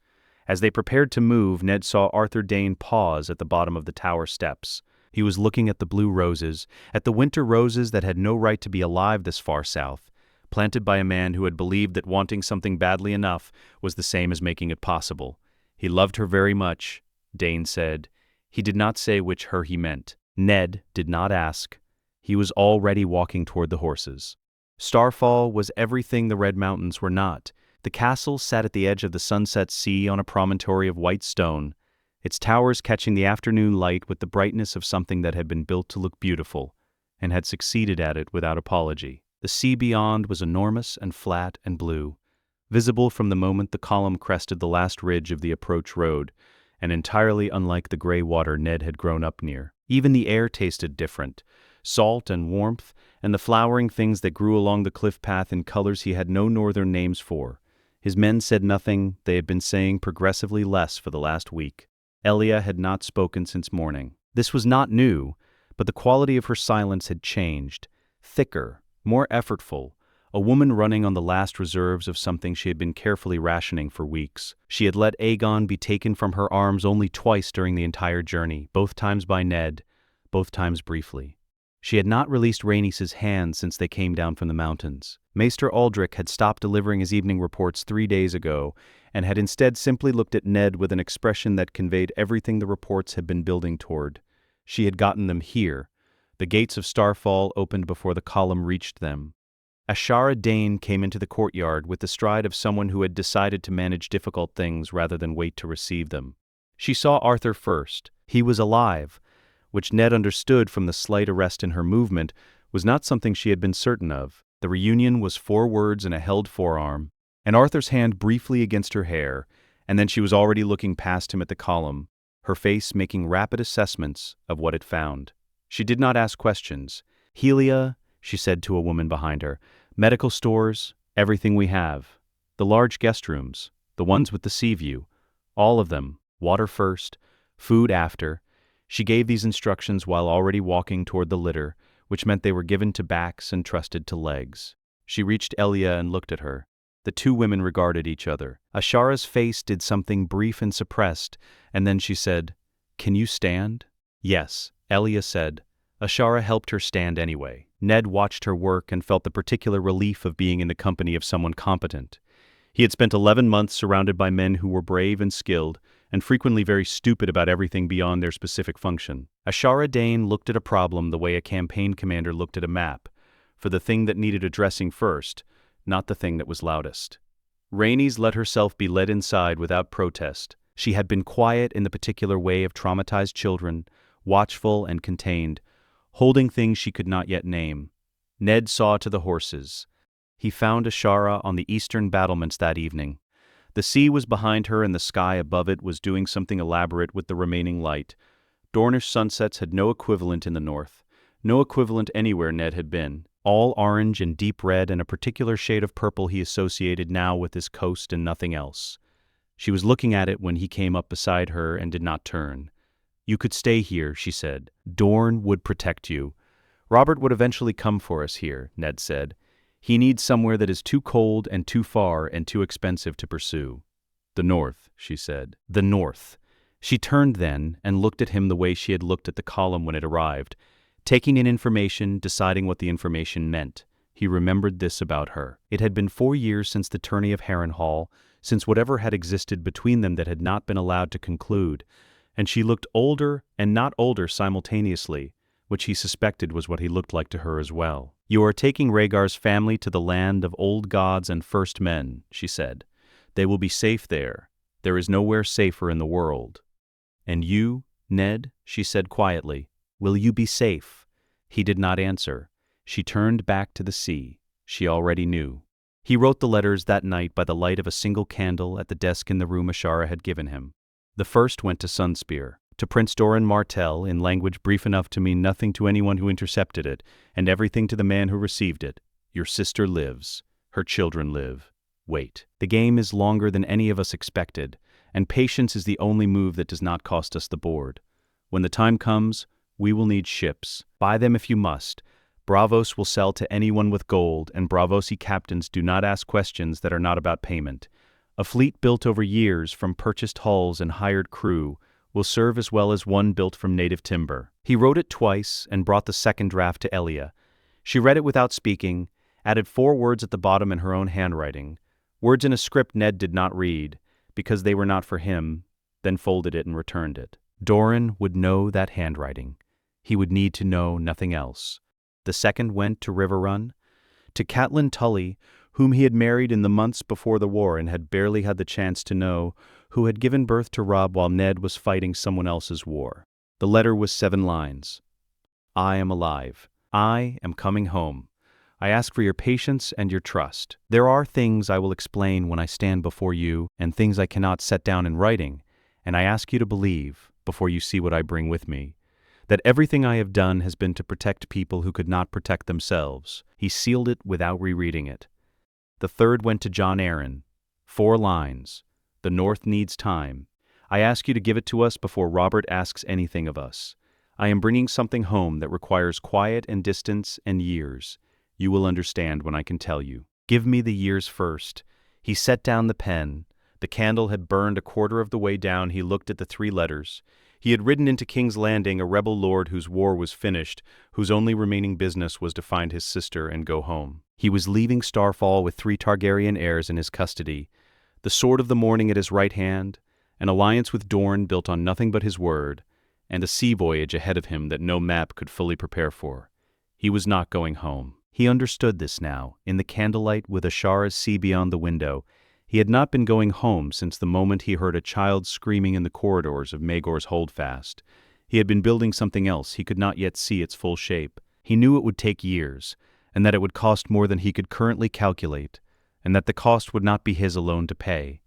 As they prepared to move, Ned saw Arthur Dayne pause at the bottom of the tower steps. He was looking at the blue roses, at the winter roses that had no right to be alive this far south, planted by a man who had believed that wanting something badly enough was the same as making it possible. He loved her very much, Dayne said. He did not say which her he meant. Ned did not ask. He was already walking toward the horses. Starfall was everything the Red Mountains were not. The castle sat at the edge of the sunset sea on a promontory of white stone, its towers catching the afternoon light with the brightness of something that had been built to look beautiful, and had succeeded at it without apology. The sea beyond was enormous and flat and blue, visible from the moment the column crested the last ridge of the approach road, and entirely unlike the gray water Ned had grown up near. Even the air tasted different, salt and warmth, and the flowering things that grew along the cliff path in colors he had no northern names for. His men said nothing. They had been saying progressively less for the last week. Elia had not spoken since morning. This was not new, but the quality of her silence had changed. Thicker, more effortful, a woman running on the last reserves of something she had been carefully rationing for weeks. She had let Aegon be taken from her arms only twice during the entire journey, both times by Ned, both times briefly. She had not released Rhaenys' hand since they came down from the mountains. Maester Aldrich had stopped delivering his evening reports 3 days ago, and had instead simply looked at Ned with an expression that conveyed everything the reports had been building toward. She had gotten them here. The gates of Starfall opened before the column reached them. Ashara Dayne came into the courtyard with the stride of someone who had decided to manage difficult things rather than wait to receive them. She saw Arthur first. He was alive, which Ned understood from the slight arrest in her movement was not something she had been certain of. The reunion was 4 words and a held forearm, and Arthur's hand briefly against her hair, and then she was already looking past him at the column, her face making rapid assessments of what it found. She did not ask questions. "Helia," she said to a woman behind her, Medical stores, everything we have. The large guest rooms, the ones with the sea view. All of them, water first, food after. She gave these instructions while already walking toward the litter, which meant they were given to backs and trusted to legs. She reached Elia and looked at her. The two women regarded each other. Ashara's face did something brief and suppressed, and then she said, "Can you stand?" "Yes," Elia said. Ashara helped her stand anyway. Ned watched her work and felt the particular relief of being in the company of someone competent. He had spent 11 months surrounded by men who were brave and skilled, and frequently very stupid about everything beyond their specific function. Ashara Dane looked at a problem the way a campaign commander looked at a map, for the thing that needed addressing first, not the thing that was loudest. Rhaenys let herself be led inside without protest. She had been quiet in the particular way of traumatized children, watchful and contained, holding things she could not yet name. Ned saw to the horses. He found Ashara on the eastern battlements that evening. The sea was behind her and the sky above it was doing something elaborate with the remaining light. Dornish sunsets had no equivalent in the north, no equivalent anywhere Ned had been. All orange and deep red and a particular shade of purple he associated now with his coast and nothing else. She was looking at it when he came up beside her and did not turn. "You could stay here," she said. "Dorne would protect you. Robert would eventually come for us here," Ned said. "He needs somewhere that is too cold and too far and too expensive to pursue." "The north," she said. "The north." She turned then and looked at him the way she had looked at the column when it arrived, taking in information, deciding what the information meant. He remembered this about her. It had been 4 years since the tourney of Harrenhal, since whatever had existed between them that had not been allowed to conclude, and she looked older and not older simultaneously, which he suspected was what he looked like to her as well. "You are taking Rhaegar's family to the land of old gods and first men," she said. "They will be safe there. There is nowhere safer in the world." "And you, Ned," she said quietly, "will you be safe?" He did not answer. She turned back to the sea. She already knew. He wrote the letters that night by the light of a single candle at the desk in the room Ashara had given him. The first went to Sunspear, to Prince Eagon Martell in language brief enough to mean nothing to anyone who intercepted it, and everything to the man who received it. "Your sister lives. Her children live. Wait. The game is longer than any of us expected, and patience is the only move that does not cost us the board. When the time comes, we will need ships. Buy them if you must. Braavos will sell to anyone with gold, and Braavosi captains do not ask questions that are not about payment. A fleet built over years from purchased hulls and hired crew will serve as well as one built from native timber." He wrote it twice and brought the second draft to Elia. She read it without speaking, added 4 words at the bottom in her own handwriting, words in a script Ned did not read, because they were not for him, then folded it and returned it. Doran would know that handwriting. He would need to know nothing else. The second went to Riverrun, to Catelyn Tully, whom he had married in the months before the war and had barely had the chance to know, who had given birth to Robb while Ned was fighting someone else's war. The letter was 7 lines. "I am alive. I am coming home. I ask for your patience and your trust. There are things I will explain when I stand before you and things I cannot set down in writing, and I ask you to believe, before you see what I bring with me, that everything I have done has been to protect people who could not protect themselves." He sealed it without rereading it. The third went to Jon Arryn. 4 lines. "The North needs time. I ask you to give it to us before Robert asks anything of us. I am bringing something home that requires quiet and distance and years. You will understand when I can tell you. Give me the years first." He set down the pen. The candle had burned a quarter of the way down. He looked at the 3 letters. He had ridden into King's Landing, a rebel lord whose war was finished, whose only remaining business was to find his sister and go home. He was leaving Starfall with 3 Targaryen heirs in his custody, the sword of the morning at his right hand, an alliance with Dorne built on nothing but his word, and a sea voyage ahead of him that no map could fully prepare for. He was not going home. He understood this now, in the candlelight with Ashara's sea beyond the window. He had not been going home since the moment he heard a child screaming in the corridors of Maegor's Holdfast. He had been building something else. He could not yet see its full shape. He knew it would take years, and that it would cost more than he could currently calculate, and that the cost would not be his alone to pay.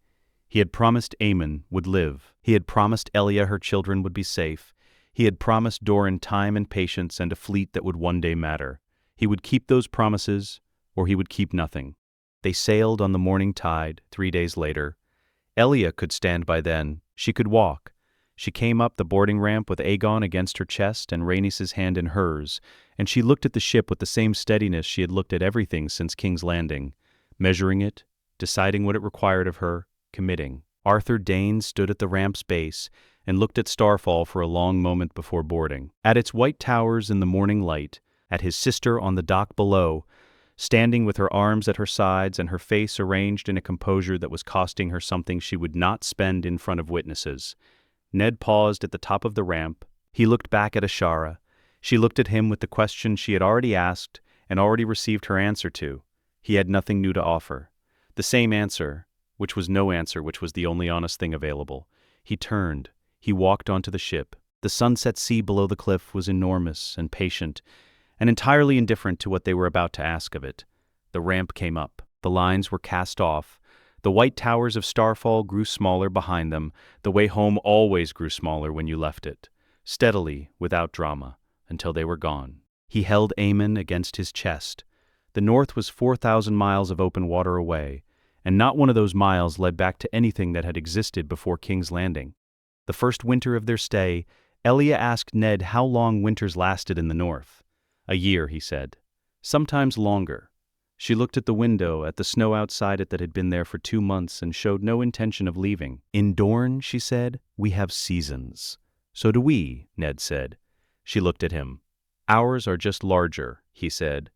He had promised Aemon would live. He had promised Elia her children would be safe. He had promised Doran time and patience and a fleet that would one day matter. He would keep those promises, or he would keep nothing. They sailed on the morning tide 3 days later. Elia could stand by then. She could walk. She came up the boarding ramp with Aegon against her chest and Rhaenys' hand in hers, and she looked at the ship with the same steadiness she had looked at everything since King's Landing, measuring it, deciding what it required of her, committing. Arthur Dayne stood at the ramp's base and looked at Starfall for a long moment before boarding. At its white towers in the morning light, at his sister on the dock below, standing with her arms at her sides and her face arranged in a composure that was costing her something she would not spend in front of witnesses. Ned paused at the top of the ramp. He looked back at Ashara. She looked at him with the question she had already asked and already received her answer to. He had nothing new to offer. The same answer, which was no answer, which was the only honest thing available. He turned. He walked onto the ship. The sunset sea below the cliff was enormous and patient, and entirely indifferent to what they were about to ask of it. The ramp came up. The lines were cast off. The white towers of Starfall grew smaller behind them. The way home always grew smaller when you left it, steadily, without drama, until they were gone. He held Aemon against his chest. The north was 4,000 miles of open water away, and not one of those miles led back to anything that had existed before King's Landing. The first winter of their stay, Elia asked Ned how long winters lasted in the north. "A year," he said. "Sometimes longer." She looked at the window, at the snow outside it that had been there for 2 months and showed no intention of leaving. "In Dorne," she said, "we have seasons." "So do we," Ned said. She looked at him. "Ours are just larger," he said.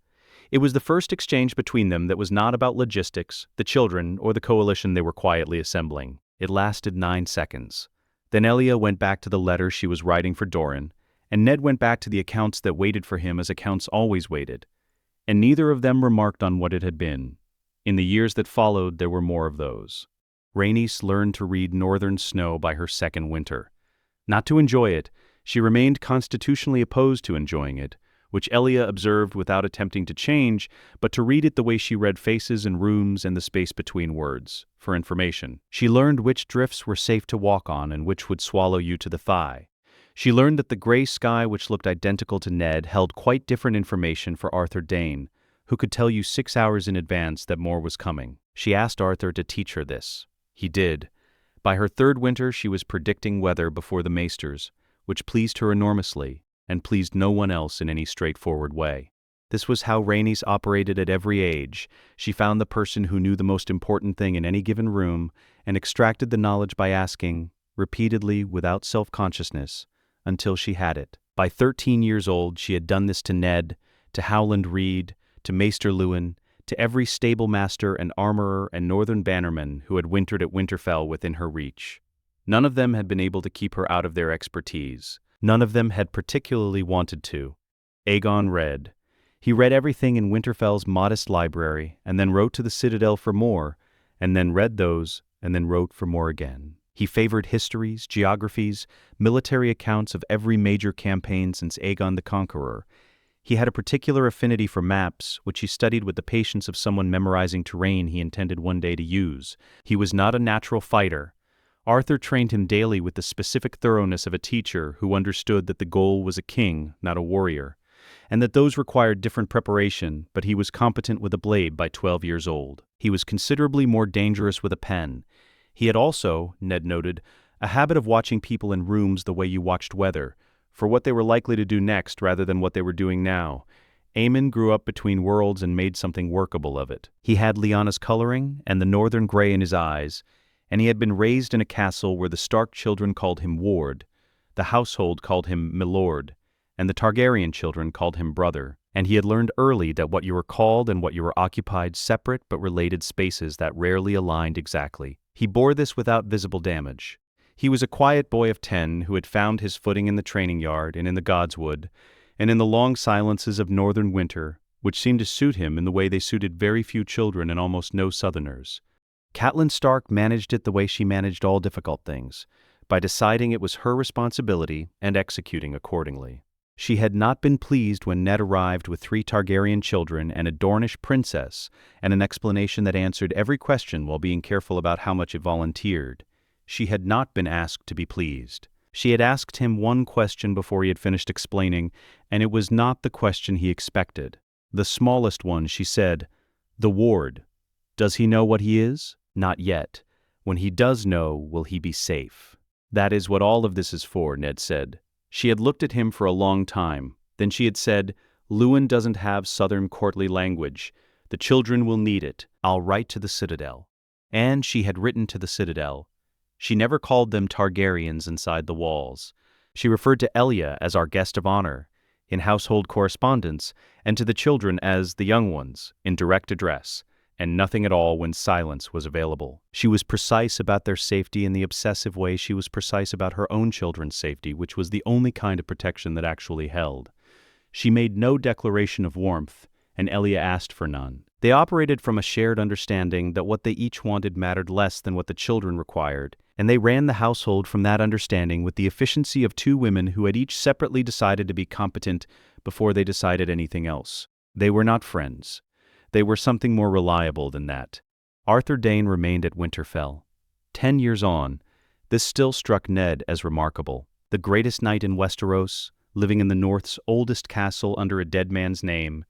It was the first exchange between them that was not about logistics, the children, or the coalition they were quietly assembling. It lasted 9 seconds. Then Elia went back to the letter she was writing for Doran, and Ned went back to the accounts that waited for him as accounts always waited. And neither of them remarked on what it had been. In the years that followed, there were more of those. Rhaenys learned to read northern snow by her second winter. Not to enjoy it, she remained constitutionally opposed to enjoying it, which Elia observed without attempting to change, but to read it the way she read faces and rooms and the space between words, for information. She learned which drifts were safe to walk on and which would swallow you to the thigh. She learned that the gray sky which looked identical to Ned held quite different information for Arthur Dayne, who could tell you 6 hours in advance that more was coming. She asked Arthur to teach her this. He did. By her third winter she was predicting weather before the maesters, which pleased her enormously, and pleased no one else in any straightforward way. This was how Rhaenys operated at every age. She found the person who knew the most important thing in any given room, and extracted the knowledge by asking, repeatedly without self-consciousness, until she had it. By 13 years old, she had done this to Ned, to Howland Reed, to Maester Luwin, to every stable master and armorer and northern bannerman who had wintered at Winterfell within her reach. None of them had been able to keep her out of their expertise. None of them had particularly wanted to. Aegon read. He read everything in Winterfell's modest library, and then wrote to the Citadel for more, and then read those, and then wrote for more again. He favored histories, geographies, military accounts of every major campaign since Aegon the Conqueror. He had a particular affinity for maps, which he studied with the patience of someone memorizing terrain he intended one day to use. He was not a natural fighter. Arthur trained him daily with the specific thoroughness of a teacher who understood that the goal was a king, not a warrior, and that those required different preparation, but he was competent with a blade by 12 years old. He was considerably more dangerous with a pen. He had also, Ned noted, a habit of watching people in rooms the way you watched weather, for what they were likely to do next rather than what they were doing now. Aemon grew up between worlds and made something workable of it. He had Lyanna's coloring and the northern gray in his eyes, and he had been raised in a castle where the Stark children called him Ward, the household called him Milord, and the Targaryen children called him Brother, and he had learned early that what you were called and what you were occupied separate but related spaces that rarely aligned exactly. He bore this without visible damage. He was a quiet boy of 10 who had found his footing in the training yard and in the Godswood, and in the long silences of northern winter, which seemed to suit him in the way they suited very few children and almost no Southerners. Catelyn Stark managed it the way she managed all difficult things, by deciding it was her responsibility and executing accordingly. She had not been pleased when Ned arrived with 3 Targaryen children and a Dornish princess, and an explanation that answered every question while being careful about how much it volunteered. She had not been asked to be pleased. She had asked him one question before he had finished explaining, and it was not the question he expected. The smallest one, she said, The ward. Does he know what he is? Not yet. When he does know, will he be safe? That is what all of this is for, Ned said. She had looked at him for a long time. Then she had said, Luwin doesn't have southern courtly language. The children will need it. I'll write to the Citadel. And she had written to the Citadel. She never called them Targaryens inside the walls. She referred to Elia as our guest of honor in household correspondence, and to the children as the young ones in direct address, and nothing at all when silence was available. She was precise about their safety in the obsessive way she was precise about her own children's safety, which was the only kind of protection that actually held. She made no declaration of warmth, and Elia asked for none. They operated from a shared understanding that what they each wanted mattered less than what the children required, and they ran the household from that understanding with the efficiency of two women who had each separately decided to be competent before they decided anything else. They were not friends. They were something more reliable than that. Arthur Dayne remained at Winterfell. 10 years on, this still struck Ned as remarkable. The greatest knight in Westeros, living in the North's oldest castle under a dead man's name,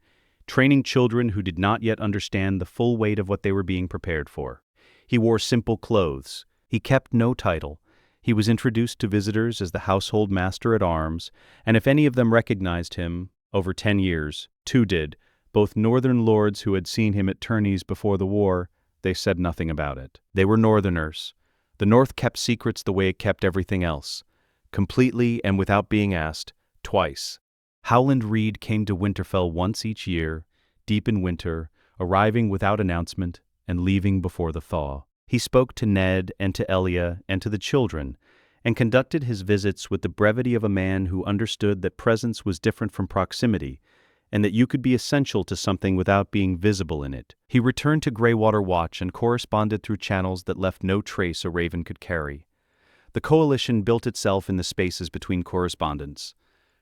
training children who did not yet understand the full weight of what they were being prepared for. He wore simple clothes. He kept no title. He was introduced to visitors as the household master-at-arms, and if any of them recognized him, over 10 years, 2 did, both northern lords who had seen him at tourneys before the war, they said nothing about it. They were northerners. The North kept secrets the way it kept everything else, completely and without being asked, twice. Howland Reed came to Winterfell once each year, deep in winter, arriving without announcement and leaving before the thaw. He spoke to Ned and to Elia and to the children, and conducted his visits with the brevity of a man who understood that presence was different from proximity, and that you could be essential to something without being visible in it. He returned to Greywater Watch and corresponded through channels that left no trace a raven could carry. The coalition built itself in the spaces between correspondence.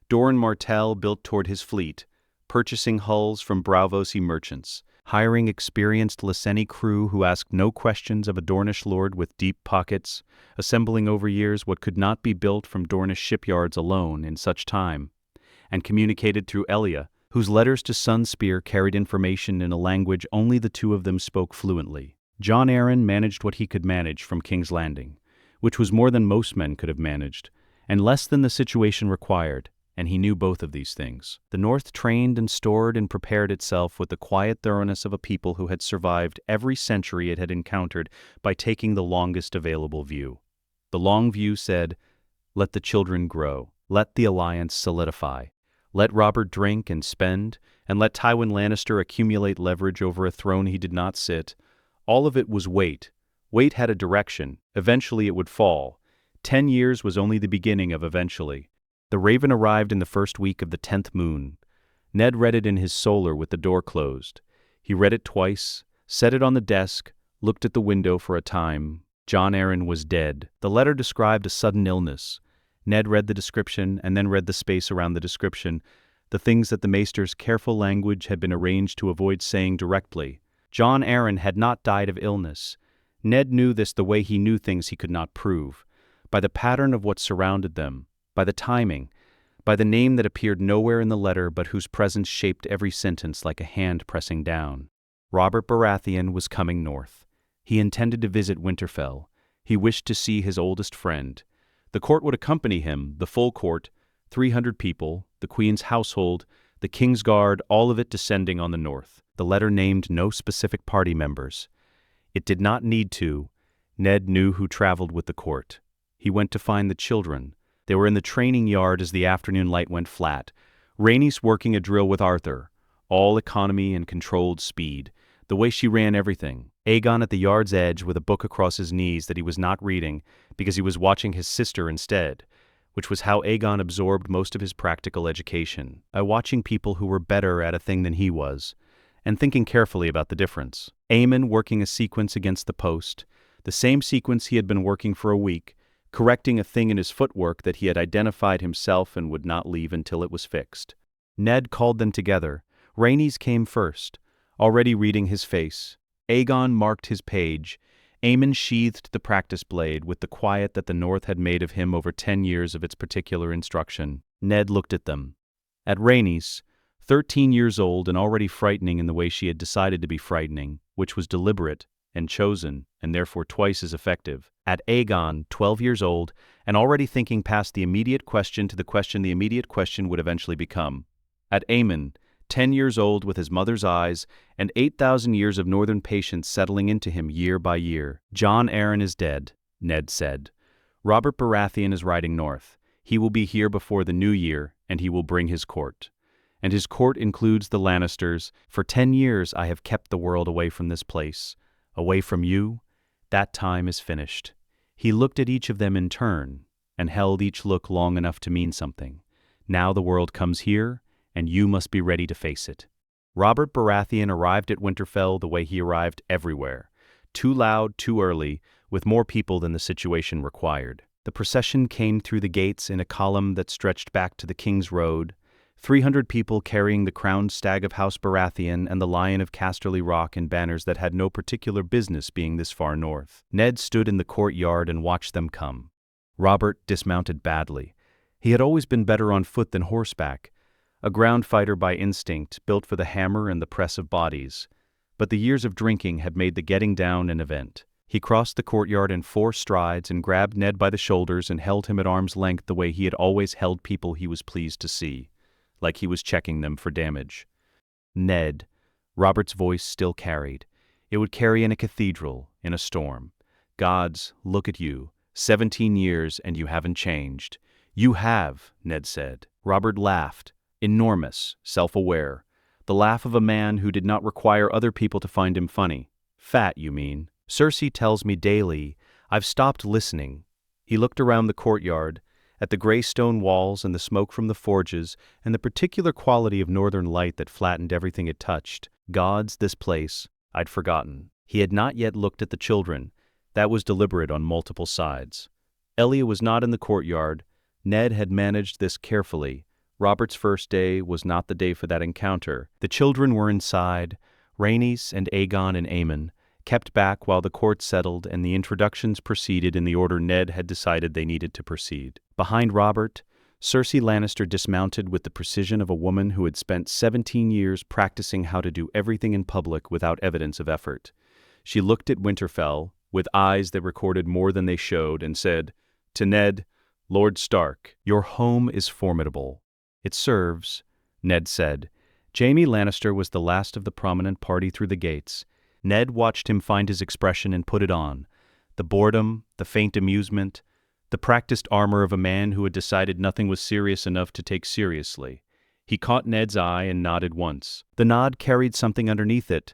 Doran Martell built toward his fleet, purchasing hulls from Bravosi merchants, hiring experienced Lyseni crew who asked no questions of a Dornish lord with deep pockets, assembling over years what could not be built from Dornish shipyards alone in such time, and communicated through Elia, whose letters to Sunspear carried information in a language only the two of them spoke fluently. Jon Arryn managed what he could manage from King's Landing, which was more than most men could have managed, and less than the situation required, and he knew both of these things. The North trained and stored and prepared itself with the quiet thoroughness of a people who had survived every century it had encountered by taking the longest available view. The long view said, let the children grow, let the alliance solidify, let Robert drink and spend, and let Tywin Lannister accumulate leverage over a throne he did not sit. All of it was weight. Weight had a direction. Eventually it would fall. 10 years was only the beginning of eventually. The raven arrived in the first week of the 10th moon. Ned read it in his solar with the door closed. He read it twice, set it on the desk, looked at the window for a time. Jon Arryn was dead. The letter described a sudden illness. Ned read the description and then read the space around the description, the things that the maester's careful language had been arranged to avoid saying directly. Jon Arryn had not died of illness. Ned knew this the way he knew things he could not prove, by the pattern of what surrounded them, by the timing, by the name that appeared nowhere in the letter but whose presence shaped every sentence like a hand pressing down. Robert Baratheon was coming north. He intended to visit Winterfell. He wished to see his oldest friend. The court would accompany him, the full court, 300 people, the Queen's household, the King's Guard, all of it descending on the north. The letter named no specific party members. It did not need to. Ned knew who traveled with the court. He went to find the children. They were in the training yard as the afternoon light went flat. Rhaenys working a drill with Arthur. All economy and controlled speed. The way she ran everything. Aegon at the yard's edge with a book across his knees that he was not reading because he was watching his sister instead, which was how Aegon absorbed most of his practical education, by watching people who were better at a thing than he was, and thinking carefully about the difference. Aemon working a sequence against the post, the same sequence he had been working for a week, correcting a thing in his footwork that he had identified himself and would not leave until it was fixed. Ned called them together. Rhaenys came first, already reading his face. Aegon marked his page. Aemon sheathed the practice blade with the quiet that the North had made of him over 10 years of its particular instruction. Ned looked at them. At Rhaenys, 13 years old and already frightening in the way she had decided to be frightening, which was deliberate and chosen, and therefore twice as effective. At Aegon, 12 years old, and already thinking past the immediate question to the question the immediate question would eventually become. At Aemon, 10 years old with his mother's eyes, and 8,000 years of northern patience settling into him year by year. Jon Arryn is dead, Ned said. Robert Baratheon is riding north. He will be here before the new year, and he will bring his court. And his court includes the Lannisters. For 10 years I have kept the world away from this place. Away from you, that time is finished. He looked at each of them in turn, and held each look long enough to mean something. Now the world comes here, and you must be ready to face it. Robert Baratheon arrived at Winterfell the way he arrived everywhere. Too loud, too early, with more people than the situation required. The procession came through the gates in a column that stretched back to the King's Road, 300 people carrying the crowned stag of House Baratheon and the lion of Casterly Rock in banners that had no particular business being this far north. Ned stood in the courtyard and watched them come. Robert dismounted badly. He had always been better on foot than horseback, a ground fighter by instinct, built for the hammer and the press of bodies. But the years of drinking had made the getting down an event. He crossed the courtyard in 4 strides and grabbed Ned by the shoulders and held him at arm's length the way he had always held people he was pleased to see, like he was checking them for damage. Ned, Robert's voice still carried. It would carry in a cathedral, in a storm. Gods, look at you. 17 years and you haven't changed. You have, Ned said. Robert laughed. Enormous, self-aware. The laugh of a man who did not require other people to find him funny. Fat, you mean? Cersei tells me daily. I've stopped listening. He looked around the courtyard, at the gray stone walls and the smoke from the forges, and the particular quality of northern light that flattened everything it touched. Gods, this place, I'd forgotten. He had not yet looked at the children. That was deliberate on multiple sides. Elia was not in the courtyard. Ned had managed this carefully. Robert's first day was not the day for that encounter. The children were inside, Rhaenys and Aegon and Aemon, kept back while the court settled and the introductions proceeded in the order Ned had decided they needed to proceed. Behind Robert, Cersei Lannister dismounted with the precision of a woman who had spent 17 years practicing how to do everything in public without evidence of effort. She looked at Winterfell, with eyes that recorded more than they showed, and said, "To Ned, Lord Stark, your home is formidable." "It serves," Ned said. Jaime Lannister was the last of the prominent party through the gates. Ned watched him find his expression and put it on. The boredom, the faint amusement, the practiced armor of a man who had decided nothing was serious enough to take seriously. He caught Ned's eye and nodded once. The nod carried something underneath it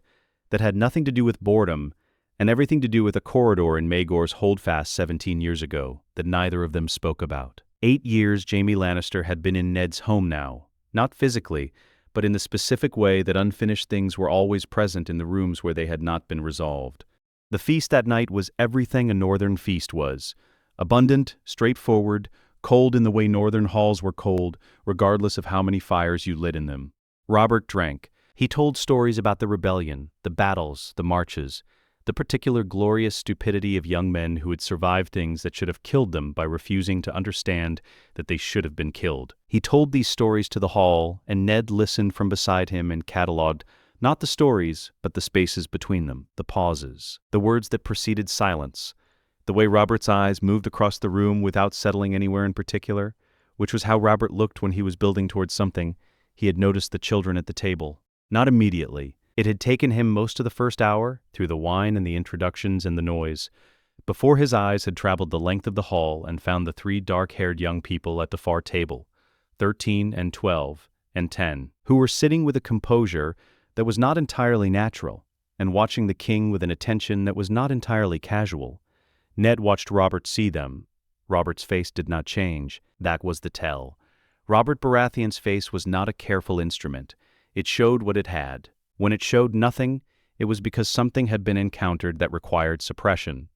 that had nothing to do with boredom and everything to do with a corridor in Maegor's holdfast 17 years ago that neither of them spoke about. 8 years Jaime Lannister had been in Ned's home now, not physically, but in the specific way that unfinished things were always present in the rooms where they had not been resolved. The feast that night was everything a northern feast was. Abundant, straightforward, cold in the way northern halls were cold, regardless of how many fires you lit in them. Robert drank. He told stories about the rebellion, the battles, the marches, the particular glorious stupidity of young men who had survived things that should have killed them by refusing to understand that they should have been killed. He told these stories to the hall, and Ned listened from beside him and catalogued not the stories, but the spaces between them, the pauses, the words that preceded silence, the way Robert's eyes moved across the room without settling anywhere in particular, which was how Robert looked when he was building towards something. He had noticed the children at the table. Not immediately. It had taken him most of the first hour, through the wine and the introductions and the noise, before his eyes had traveled the length of the hall and found the 3 dark-haired young people at the far table, 13 and 12 and 10, who were sitting with a composure that was not entirely natural, and watching the king with an attention that was not entirely casual. Ned watched Robert see them. Robert's face did not change. That was the tell. Robert Baratheon's face was not a careful instrument. It showed what it had. When it showed nothing, it was because something had been encountered that required suppression.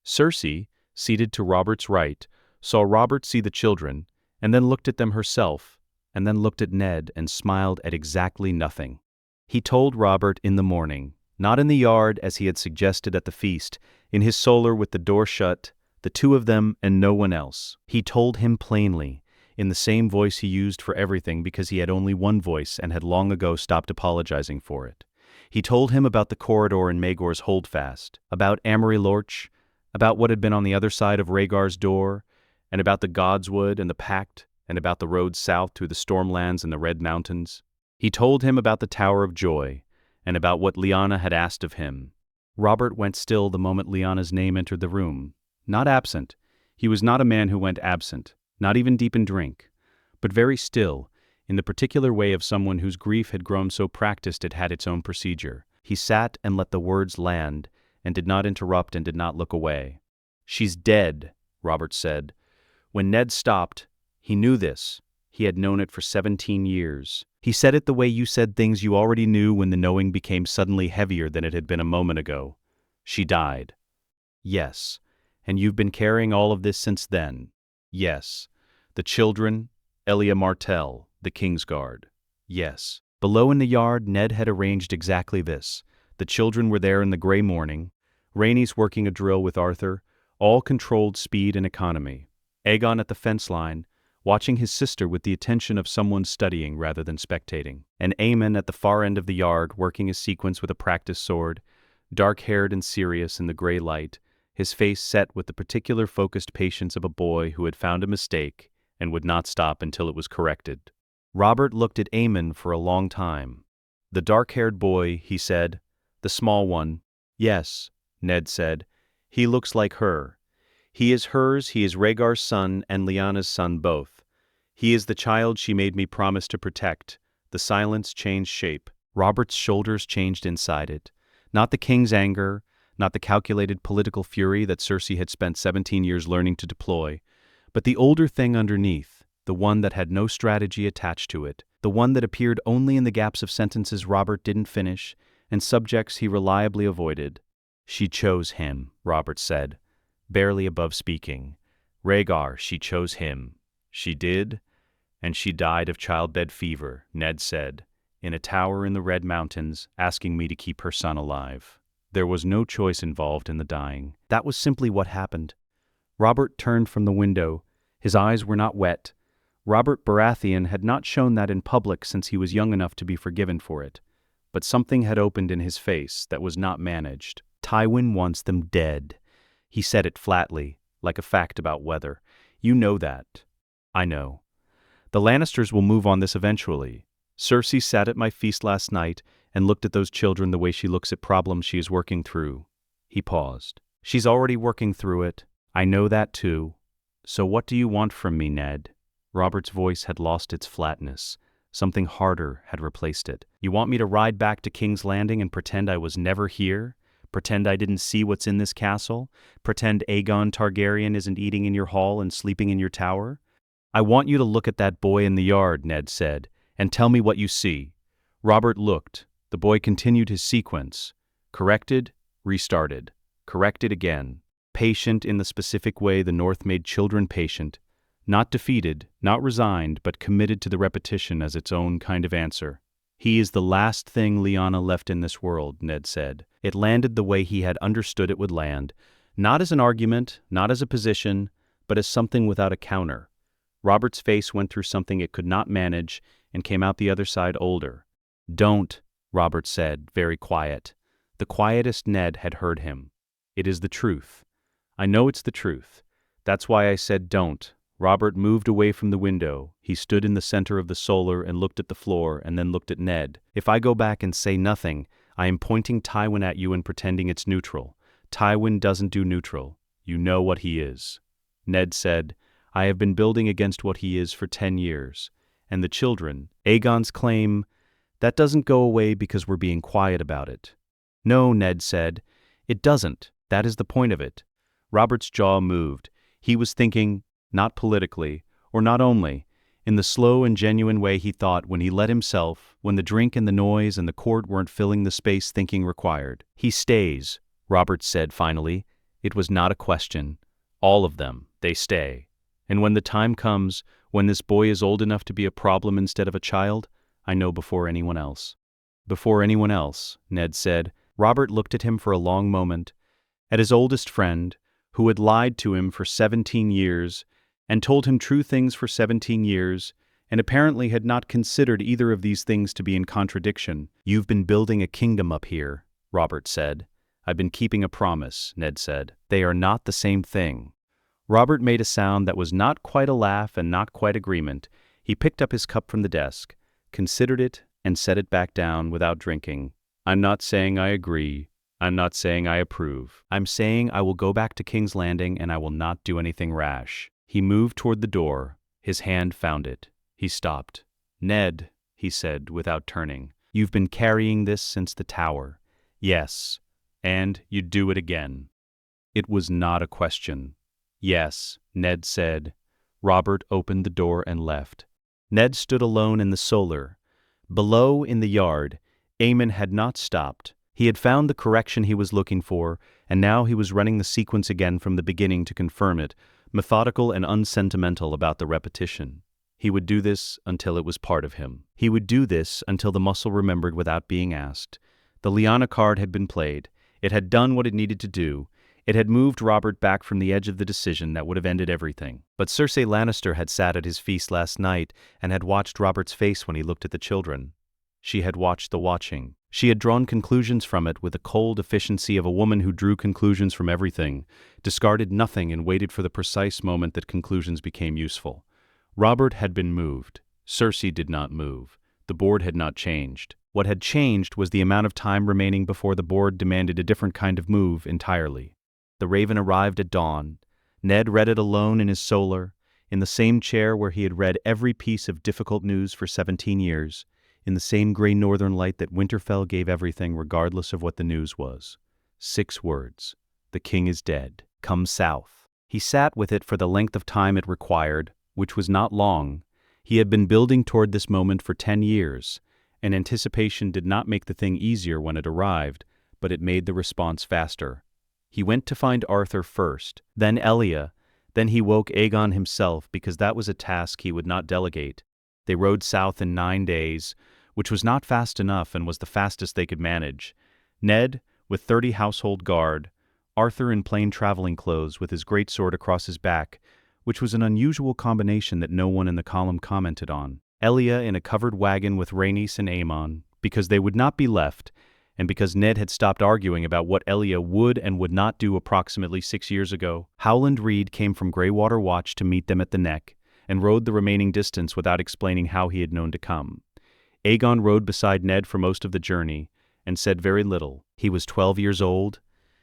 Cersei, seated to Robert's right, saw Robert see the children, and then looked at them herself, and then looked at Ned and smiled at exactly nothing. He told Robert in the morning, not in the yard as he had suggested at the feast, in his solar with the door shut, the 2 of them and no one else. He told him plainly, in the same voice he used for everything because he had only one voice and had long ago stopped apologizing for it. He told him about the corridor in Maegor's holdfast, about Amory Lorch, about what had been on the other side of Rhaegar's door, and about the Godswood and the Pact, and about the road south through the Stormlands and the Red Mountains. He told him about the Tower of Joy, and about what Lyanna had asked of him. Robert went still the moment Lyanna's name entered the room. Not absent. He was not a man who went absent, not even deep in drink, but very still, in the particular way of someone whose grief had grown so practiced it had its own procedure. He sat and let the words land, and did not interrupt and did not look away. "She's dead," Robert said. When Ned stopped, he knew this. He had known it for 17 years. He said it the way you said things you already knew when the knowing became suddenly heavier than it had been a moment ago. "She died." "Yes. And you've been carrying all of this since then?" "Yes." "The children, Elia Martell, the Kingsguard?" "Yes." Below in the yard, Ned had arranged exactly this. The children were there in the gray morning, Rhaenys working a drill with Arthur, all controlled speed and economy. Aegon at the fence line, watching his sister with the attention of someone studying rather than spectating. And Aemon at the far end of the yard, working his sequence with a practiced sword, dark-haired and serious in the gray light, his face set with the particular focused patience of a boy who had found a mistake and would not stop until it was corrected. Robert looked at Aemon for a long time. "The dark-haired boy," he said. "The small one." "Yes," Ned said. "He looks like her. He is hers, he is Rhaegar's son and Lyanna's son both. He is the child she made me promise to protect." The silence changed shape. Robert's shoulders changed inside it. Not the king's anger, not the calculated political fury that Cersei had spent 17 years learning to deploy, but the older thing underneath, the one that had no strategy attached to it, the one that appeared only in the gaps of sentences Robert didn't finish and subjects he reliably avoided. "She chose him," Robert said, barely above speaking. "Rhaegar, she chose him." "She did, and she died of childbed fever," Ned said, "in a tower in the Red Mountains, asking me to keep her son alive. There was no choice involved in the dying. That was simply what happened." Robert turned from the window. His eyes were not wet. Robert Baratheon had not shown that in public since he was young enough to be forgiven for it. But something had opened in his face that was not managed. "Tywin wants them dead." He said it flatly, like a fact about weather. "You know that." "I know. The Lannisters will move on this eventually. Cersei sat at my feast last night and looked at those children the way she looks at problems she is working through." He paused. "She's already working through it. I know that too. So what do you want from me, Ned?" Robert's voice had lost its flatness. Something harder had replaced it. "You want me to ride back to King's Landing and pretend I was never here? Pretend I didn't see what's in this castle? Pretend Aegon Targaryen isn't eating in your hall and sleeping in your tower?" "I want you to look at that boy in the yard," Ned said, "and tell me what you see." Robert looked. The boy continued his sequence. Corrected, restarted. Corrected again. Patient in the specific way the North made children patient. Not defeated, not resigned, but committed to the repetition as its own kind of answer. "He is the last thing Lyanna left in this world," Ned said. It landed the way he had understood it would land, not as an argument, not as a position, but as something without a counter. Robert's face went through something it could not manage and came out the other side older. "Don't," Robert said, very quiet. The quietest Ned had heard him. "It is the truth. I know it's the truth. That's why I said don't." Robert moved away from the window. He stood in the center of the solar and looked at the floor and then looked at Ned. "If I go back and say nothing, I am pointing Tywin at you and pretending it's neutral. Tywin doesn't do neutral. You know what he is." Ned said, "I have been building against what he is for 10 years. And the children, Aegon's claim, that doesn't go away because we're being quiet about it." "No," Ned said, "it doesn't. That is the point of it." Robert's jaw moved. He was thinking, not politically, or not only, in the slow and genuine way he thought when he let himself, when the drink and the noise and the court weren't filling the space thinking required. "He stays," Robert said finally. It was not a question. "All of them, they stay. And when the time comes, when this boy is old enough to be a problem instead of a child, I know before anyone else." "Before anyone else," Ned said. Robert looked at him for a long moment, at his oldest friend, who had lied to him for 17 years, and told him true things for 17 years, and apparently had not considered either of these things to be in contradiction. "You've been building a kingdom up here," Robert said. "I've been keeping a promise," Ned said. "They are not the same thing." Robert made a sound that was not quite a laugh and not quite agreement. He picked up his cup from the desk, considered it, and set it back down without drinking. "I'm not saying I agree. I'm not saying I approve. I'm saying I will go back to King's Landing and I will not do anything rash." He moved toward the door. His hand found it. He stopped. "Ned," he said without turning, "you've been carrying this since the tower." "Yes, and you'd do it again." It was not a question. "Yes," Ned said. Robert opened the door and left. Ned stood alone in the solar. Below, in the yard, Aemon had not stopped. He had found the correction he was looking for, and now he was running the sequence again from the beginning to confirm it, methodical and unsentimental about the repetition. He would do this until it was part of him. He would do this until the muscle remembered without being asked. The Lyanna card had been played. It had done what it needed to do. It had moved Robert back from the edge of the decision that would have ended everything. But Cersei Lannister had sat at his feast last night and had watched Robert's face when he looked at the children. She had watched the watching. She had drawn conclusions from it with the cold efficiency of a woman who drew conclusions from everything, discarded nothing and waited for the precise moment that conclusions became useful. Robert had been moved. Cersei did not move. The board had not changed. What had changed was the amount of time remaining before the board demanded a different kind of move entirely. The Raven arrived at dawn. Ned read it alone in his solar, in the same chair where he had read every piece of difficult news for 17 years, in the same gray northern light that Winterfell gave everything regardless of what the news was. 6 words. "The king is dead. Come south." He sat with it for the length of time it required, which was not long. He had been building toward this moment for 10 years, and anticipation did not make the thing easier when it arrived, but it made the response faster. He went to find Arthur first, then Elia, then he woke Aegon himself because that was a task he would not delegate. They rode south in 9 days, which was not fast enough and was the fastest they could manage. Ned, with 30 household guard, Arthur in plain traveling clothes with his greatsword across his back, which was an unusual combination that no one in the column commented on. Elia in a covered wagon with Rhaenys and Aemon, because they would not be left, and because Ned had stopped arguing about what Elia would and would not do approximately 6 years ago. Howland Reed came from Greywater Watch to meet them at the neck, and rode the remaining distance without explaining how he had known to come. Aegon rode beside Ned for most of the journey, and said very little. He was 12 years old.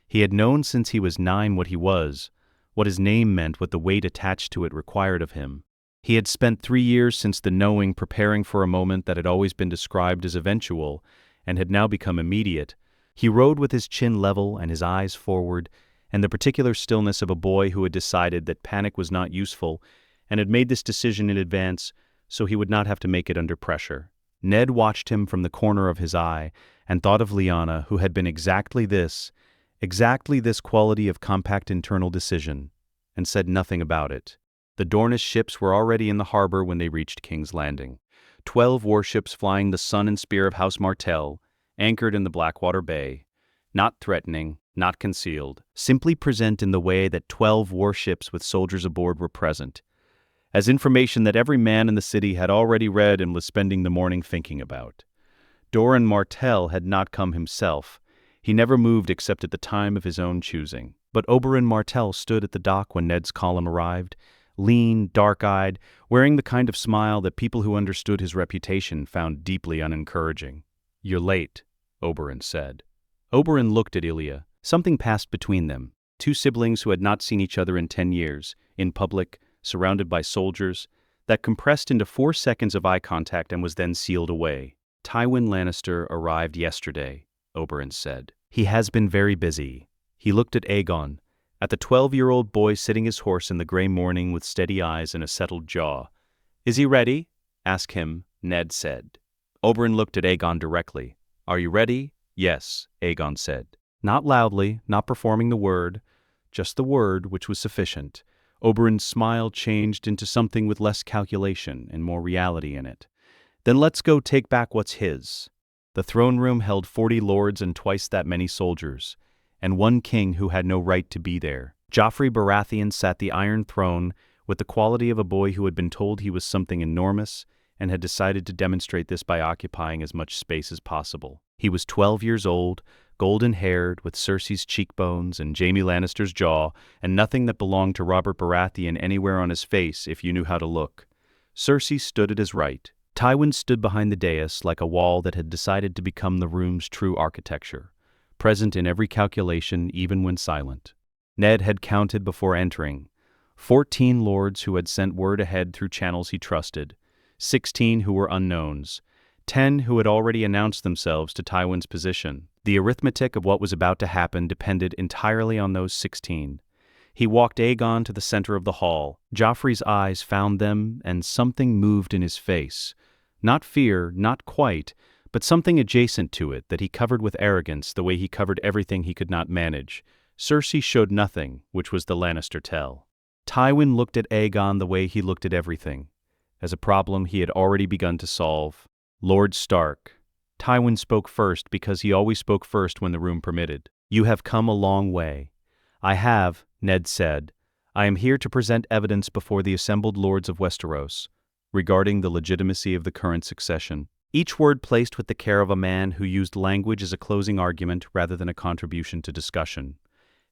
He had known since he was 9 what he was, what his name meant, what the weight attached to it required of him. He had spent 3 years since the knowing preparing for a moment that had always been described as eventual, and had now become immediate. He rode with his chin level and his eyes forward, and the particular stillness of a boy who had decided that panic was not useful, and had made this decision in advance so he would not have to make it under pressure. Ned watched him from the corner of his eye, and thought of Lyanna, who had been exactly this quality of compact internal decision, and said nothing about it. The Dornish ships were already in the harbor when they reached King's Landing. 12 warships flying the sun and spear of House Martell, anchored in the Blackwater Bay. Not threatening, not concealed, simply present in the way that 12 warships with soldiers aboard were present, as information that every man in the city had already read and was spending the morning thinking about. Doran Martell had not come himself. He never moved except at the time of his own choosing. But Oberyn Martell stood at the dock when Ned's column arrived, lean, dark-eyed, wearing the kind of smile that people who understood his reputation found deeply unencouraging. "You're late," Oberyn said. Oberyn looked at Elia. Something passed between them, 2 siblings who had not seen each other in 10 years, in public, surrounded by soldiers, that compressed into 4 seconds of eye contact and was then sealed away. "Tywin Lannister arrived yesterday," Oberyn said. "He has been very busy." He looked at Aegon, at the 12-year-old boy sitting his horse in the gray morning with steady eyes and a settled jaw. "Is he ready?" "Ask him," Ned said. Oberyn looked at Aegon directly. "Are you ready?" "Yes," Aegon said. Not loudly, not performing the word, just the word, which was sufficient. Oberyn's smile changed into something with less calculation and more reality in it. "Then let's go take back what's his." The throne room held 40 lords and twice that many soldiers, and one king who had no right to be there. Joffrey Baratheon sat the Iron Throne with the quality of a boy who had been told he was something enormous and had decided to demonstrate this by occupying as much space as possible. He was 12 years old, golden-haired, with Cersei's cheekbones and Jaime Lannister's jaw, and nothing that belonged to Robert Baratheon anywhere on his face if you knew how to look. Cersei stood at his right. Tywin stood behind the dais like a wall that had decided to become the room's true architecture, present in every calculation even when silent. Ned had counted before entering. 14 lords who had sent word ahead through channels he trusted, 16 who were unknowns, 10 who had already announced themselves to Tywin's position. The arithmetic of what was about to happen depended entirely on those 16. He walked Aegon to the center of the hall. Joffrey's eyes found them, and something moved in his face. Not fear, not quite, but something adjacent to it that he covered with arrogance the way he covered everything he could not manage. Cersei showed nothing, which was the Lannister tell. Tywin looked at Aegon the way he looked at everything, as a problem he had already begun to solve. Lord Stark. Tywin spoke first because he always spoke first when the room permitted. You have come a long way. I have, Ned said. I am here to present evidence before the assembled lords of Westeros regarding the legitimacy of the current succession. Each word placed with the care of a man who used language as a closing argument rather than a contribution to discussion.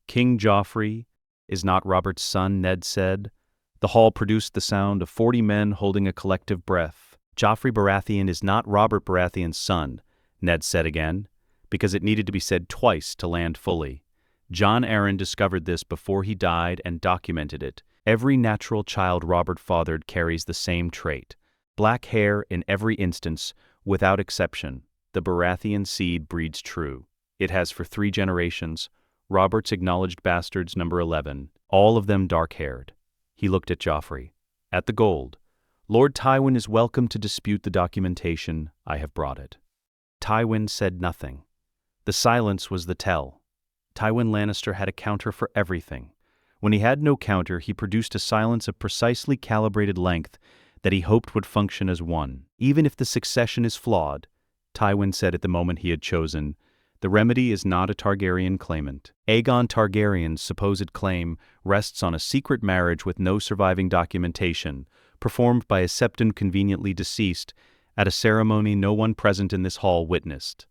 King Joffrey is not Robert's son, Ned said. The hall produced the sound of 40 men holding a collective breath. Joffrey Baratheon is not Robert Baratheon's son, Ned said again, because it needed to be said twice to land fully. Jon Arryn discovered this before he died and documented it. Every natural child Robert fathered carries the same trait. Black hair in every instance, without exception. The Baratheon seed breeds true. It has for 3 generations. Robert's acknowledged bastards number 11, all of them dark-haired. He looked at Joffrey. At the gold. Lord Tywin is welcome to dispute the documentation. I have brought it. Tywin said nothing. The silence was the tell. Tywin Lannister had a counter for everything. When he had no counter, he produced a silence of precisely calibrated length that he hoped would function as one. Even if the succession is flawed, Tywin said at the moment he had chosen, the remedy is not a Targaryen claimant. Aegon Targaryen's supposed claim rests on a secret marriage with no surviving documentation, performed by a septon conveniently deceased at a ceremony no one present in this hall witnessed.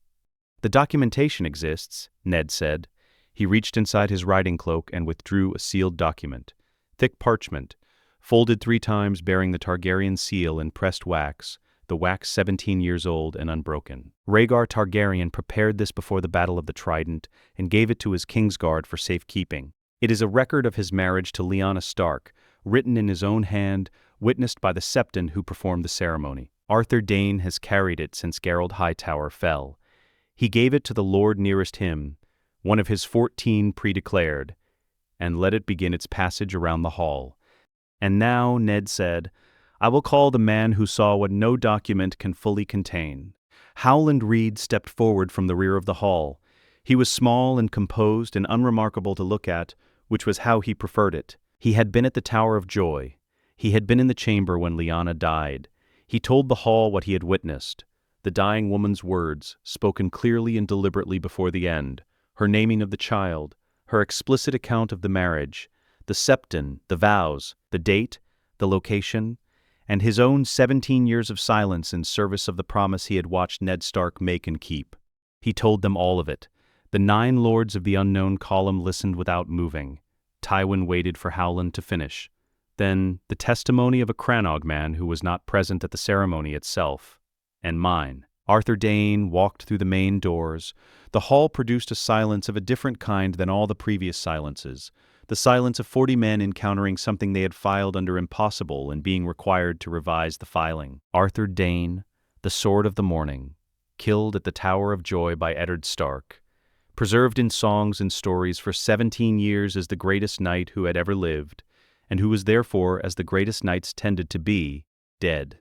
The documentation exists, Ned said. He reached inside his riding cloak and withdrew a sealed document. Thick parchment, folded 3 times bearing the Targaryen seal in pressed wax, the wax 17 years old and unbroken. Rhaegar Targaryen prepared this before the Battle of the Trident and gave it to his Kingsguard for safekeeping. It is a record of his marriage to Lyanna Stark, written in his own hand, witnessed by the septon who performed the ceremony. Arthur Dayne has carried it since Gerald Hightower fell. He gave it to the lord nearest him, one of his 14 pre-declared, and let it begin its passage around the hall. And now, Ned said, I will call the man who saw what no document can fully contain. Howland Reed stepped forward from the rear of the hall. He was small and composed and unremarkable to look at, which was how he preferred it. He had been at the Tower of Joy. He had been in the chamber when Lyanna died. He told the hall what he had witnessed. The dying woman's words, spoken clearly and deliberately before the end, her naming of the child, her explicit account of the marriage, the septon, the vows, the date, the location, and his own 17 years of silence in service of the promise he had watched Ned Stark make and keep. He told them all of it. The 9 lords of the unknown column listened without moving. Tywin waited for Howland to finish. Then, the testimony of a Crannog man who was not present at the ceremony itself. And mine. Arthur Dayne walked through the main doors. The hall produced a silence of a different kind than all the previous silences. The silence of 40 men encountering something they had filed under impossible and being required to revise the filing. Arthur Dayne, the Sword of the Morning, killed at the Tower of Joy by Eddard Stark, preserved in songs and stories for 17 years as the greatest knight who had ever lived, and who was therefore, as the greatest knights tended to be, dead.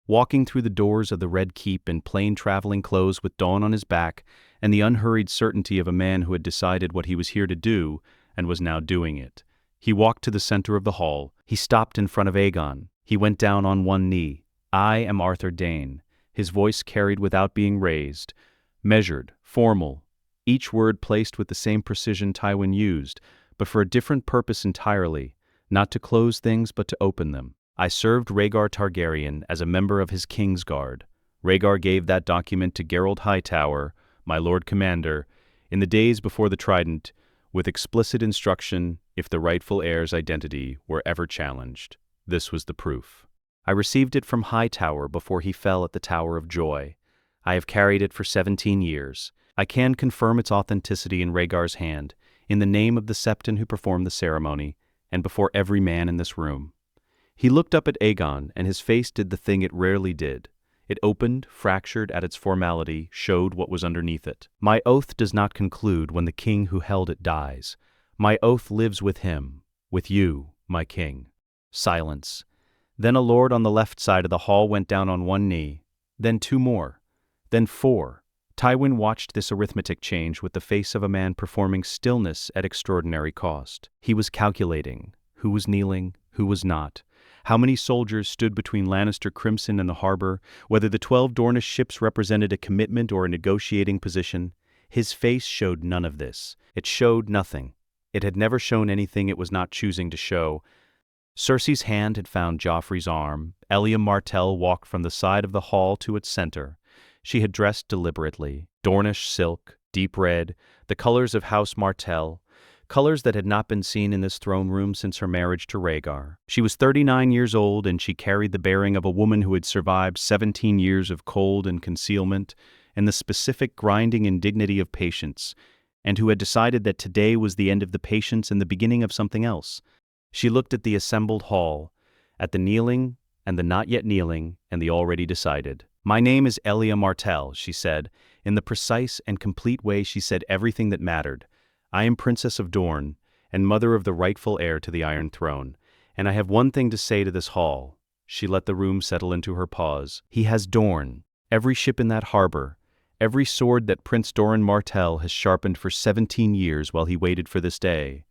Walking through the doors of the Red Keep in plain traveling clothes with dawn on his back and the unhurried certainty of a man who had decided what he was here to do and was now doing it. He walked to the center of the hall. He stopped in front of Aegon. He went down on one knee. I am Arthur Dayne. His voice carried without being raised, measured, formal, each word placed with the same precision Tywin used, but for a different purpose entirely, not to close things but to open them. I served Rhaegar Targaryen as a member of his King's Guard. Rhaegar gave that document to Geralt Hightower, my Lord Commander, in the days before the Trident, with explicit instruction if the rightful heir's identity were ever challenged. This was the proof. I received it from Hightower before he fell at the Tower of Joy. I have carried it for 17 years. I can confirm its authenticity in Rhaegar's hand, in the name of the Septon who performed the ceremony, and before every man in this room. He looked up at Aegon, and his face did the thing it rarely did. It opened, fractured at its formality, showed what was underneath it. My oath does not conclude when the king who held it dies. My oath lives with him, with you, my king. Silence. Then a lord on the left side of the hall went down on one knee, then 2 more, then 4. Tywin watched this arithmetic change with the face of a man performing stillness at extraordinary cost. He was calculating who was kneeling, who was not, how many soldiers stood between Lannister Crimson and the harbor, whether the 12 Dornish ships represented a commitment or a negotiating position. His face showed none of this. It showed nothing. It had never shown anything it was not choosing to show. Cersei's hand had found Joffrey's arm. Elia Martell walked from the side of the hall to its center. She had dressed deliberately, Dornish silk, deep red, the colors of House Martell, colors that had not been seen in this throne room since her marriage to Rhaegar. She was 39 years old, and she carried the bearing of a woman who had survived 17 years of cold and concealment, and the specific grinding indignity of patience, and who had decided that today was the end of the patience and the beginning of something else. She looked at the assembled hall, at the kneeling and the not yet kneeling and the already decided. "My name is Elia Martell," she said. In the precise and complete way she said everything that mattered. "I am Princess of Dorne, and mother of the rightful heir to the Iron Throne, and I have one thing to say to this hall." She let the room settle into her pause. "He has Dorne, every ship in that harbor, every sword that Prince Doran Martell has sharpened for 17 years while he waited for this day.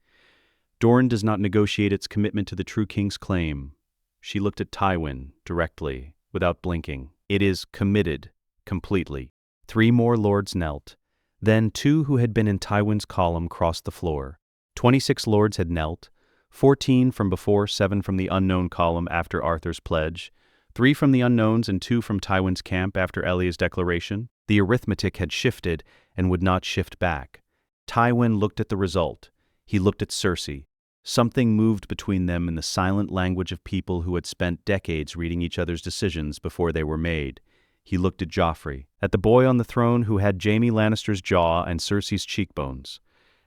Dorne does not negotiate its commitment to the true king's claim." She looked at Tywin, directly, without blinking. "It is committed, completely." 3 more lords knelt. Then 2 who had been in Tywin's column crossed the floor. 26 lords had knelt, 14 from before, 7 from the unknown column after Arthur's pledge, 3 from the unknowns and 2 from Tywin's camp after Elia's declaration. The arithmetic had shifted and would not shift back. Tywin looked at the result. He looked at Cersei. Something moved between them in the silent language of people who had spent decades reading each other's decisions before they were made. He looked at Joffrey, at the boy on the throne who had Jaime Lannister's jaw and Cersei's cheekbones,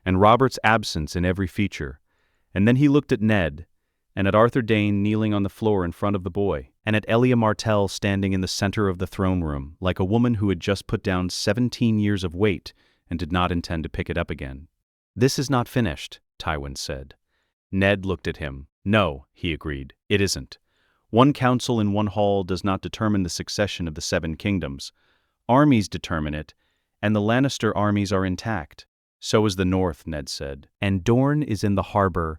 and Robert's absence in every feature. And then he looked at Ned, and at Arthur Dayne kneeling on the floor in front of the boy, and at Elia Martell standing in the center of the throne room, like a woman who had just put down 17 years of weight and did not intend to pick it up again. "This is not finished," Tywin said. Ned looked at him. "No," he agreed, "it isn't. One council in one hall does not determine the succession of the 7 kingdoms. Armies determine it, and the Lannister armies are intact." "So is the North," Ned said. "And Dorne is in the harbor."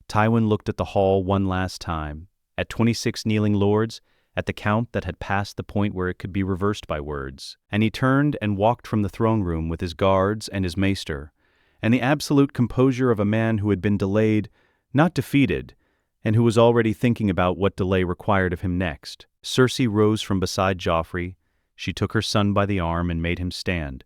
Tywin looked at the hall one last time, at 26 kneeling lords, at the count that had passed the point where it could be reversed by words. And he turned and walked from the throne room with his guards and his maester, and the absolute composure of a man who had been delayed, not defeated, and who was already thinking about what delay required of him next. Cersei rose from beside Joffrey. She took her son by the arm and made him stand.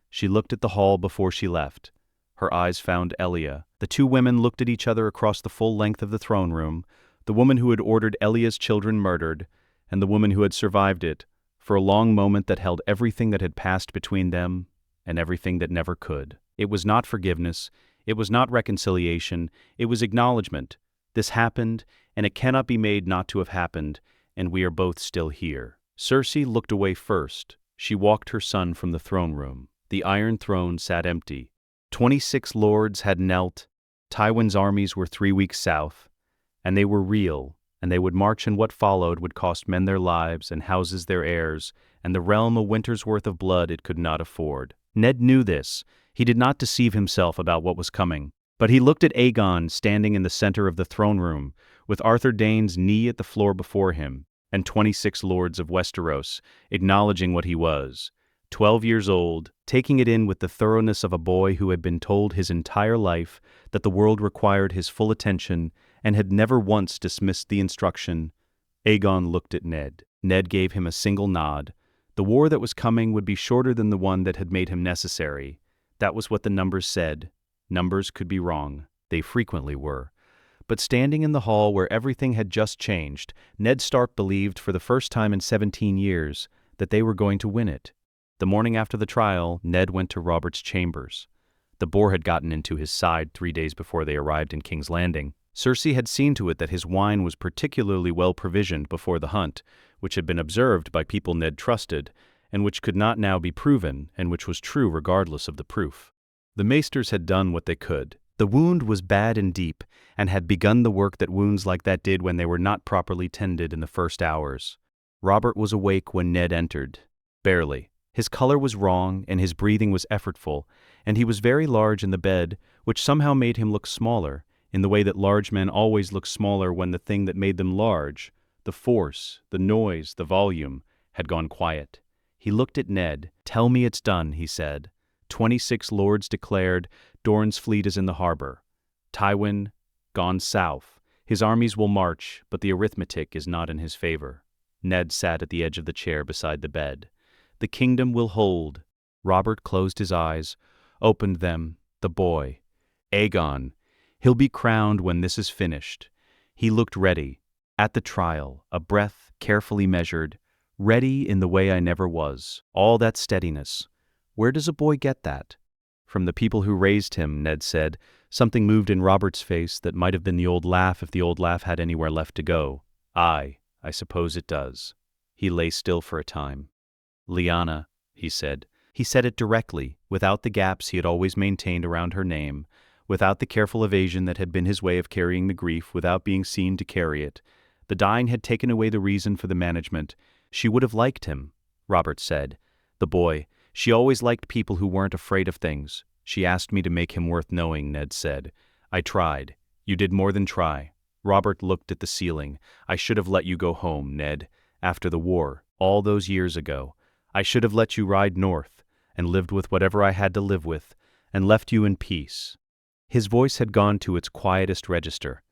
She looked at the hall before she left. Her eyes found Elia. The 2 women looked at each other across the full length of the throne room, the woman who had ordered Elia's children murdered, and the woman who had survived it, for a long moment that held everything that had passed between them and everything that never could. It was not forgiveness. It was not reconciliation. It was acknowledgement. This happened, and it cannot be made not to have happened, and we are both still here. Cersei looked away first. She walked her son from the throne room. The Iron Throne sat empty. 26 lords had knelt. Tywin's armies were 3 weeks south, and they were real, and they would march, and what followed would cost men their lives and houses their heirs, and the realm a winter's worth of blood it could not afford. Ned knew this. He did not deceive himself about what was coming. But he looked at Aegon standing in the center of the throne room, with Arthur Dayne's knee at the floor before him, and 26 lords of Westeros, acknowledging what he was. 12 years old, taking it in with the thoroughness of a boy who had been told his entire life that the world required his full attention and had never once dismissed the instruction. Aegon looked at Ned. Ned gave him a single nod. The war that was coming would be shorter than the one that had made him necessary. That was what the numbers said. Numbers could be wrong. They frequently were. But standing in the hall where everything had just changed, Ned Stark believed for the first time in 17 years that they were going to win it. The morning after the trial, Ned went to Robert's chambers. The boar had gotten into his side 3 days before they arrived in King's Landing. Cersei had seen to it that his wine was particularly well provisioned before the hunt, which had been observed by people Ned trusted, and which could not now be proven, and which was true regardless of the proof. The maesters had done what they could. The wound was bad and deep, and had begun the work that wounds like that did when they were not properly tended in the first hours. Robert was awake when Ned entered. Barely. His color was wrong, and his breathing was effortful, and he was very large in the bed, which somehow made him look smaller, in the way that large men always look smaller when the thing that made them large, the force, the noise, the volume, had gone quiet. He looked at Ned. "Tell me it's done," he said. 26 lords declared, Dorne's fleet is in the harbor. Tywin, gone south. His armies will march, but the arithmetic is not in his favor. Ned sat at the edge of the chair beside the bed. The kingdom will hold. Robert closed his eyes, opened them. The boy. Aegon. He'll be crowned when this is finished. He looked ready. At the trial, a breath carefully measured. Ready in the way I never was. All that steadiness. Where does a boy get that? From the people who raised him, Ned said. Something moved in Robert's face that might have been the old laugh if the old laugh had anywhere left to go. I suppose it does. He lay still for a time. Lyanna, he said. He said it directly, without the gaps he had always maintained around her name, without the careful evasion that had been his way of carrying the grief without being seen to carry it. The dying had taken away the reason for the management. She would have liked him, Robert said. The boy, she always liked people who weren't afraid of things. She asked me to make him worth knowing, Ned said. I tried. You did more than try. Robert looked at the ceiling. I should have let you go home, Ned. After the war, all those years ago. I should have let you ride north, and lived with whatever I had to live with, and left you in peace. His voice had gone to its quietest register.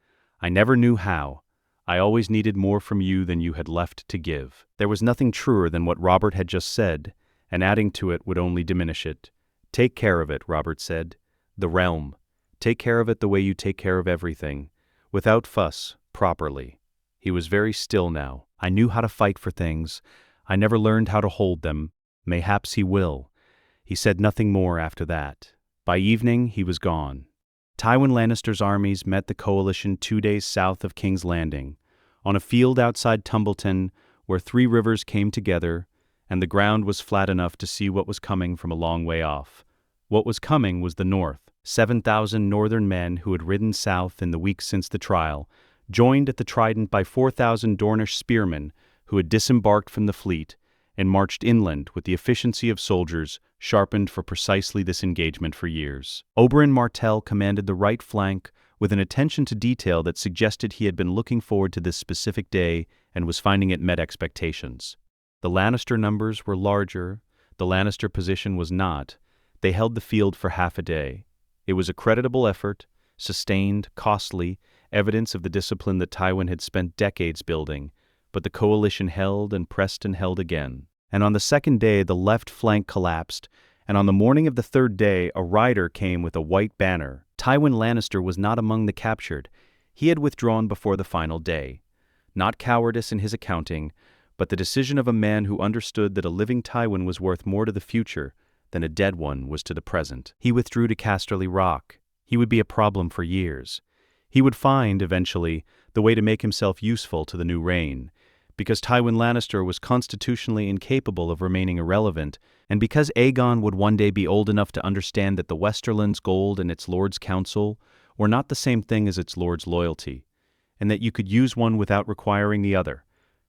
I never knew how. I always needed more from you than you had left to give. There was nothing truer than what Robert had just said, and adding to it would only diminish it. Take care of it, Robert said. The realm. Take care of it the way you take care of everything. Without fuss, properly. He was very still now. I knew how to fight for things. I never learned how to hold them. Mayhaps he will. He said nothing more after that. By evening, he was gone. Tywin Lannister's armies met the coalition 2 days south of King's Landing, on a field outside Tumbleton where 3 rivers came together, and the ground was flat enough to see what was coming from a long way off. What was coming was the north. 7,000 northern men who had ridden south in the weeks since the trial, joined at the Trident by 4,000 Dornish spearmen who had disembarked from the fleet and marched inland with the efficiency of soldiers sharpened for precisely this engagement for years. Oberyn Martell commanded the right flank with an attention to detail that suggested he had been looking forward to this specific day and was finding it met expectations. The Lannister numbers were larger, the Lannister position was not. They held the field for half a day. It was a creditable effort, sustained, costly, evidence of the discipline that Tywin had spent decades building, but the coalition held and pressed and held again. And on the second day the left flank collapsed, and on the morning of the third day a rider came with a white banner. Tywin Lannister was not among the captured. He had withdrawn before the final day. Not cowardice in his accounting, but the decision of a man who understood that a living Tywin was worth more to the future than a dead one was to the present. He withdrew to Casterly Rock. He would be a problem for years. He would find, eventually, the way to make himself useful to the new reign, because Tywin Lannister was constitutionally incapable of remaining irrelevant, and because Aegon would one day be old enough to understand that the Westerland's gold and its Lord's counsel were not the same thing as its Lord's loyalty, and that you could use one without requiring the other.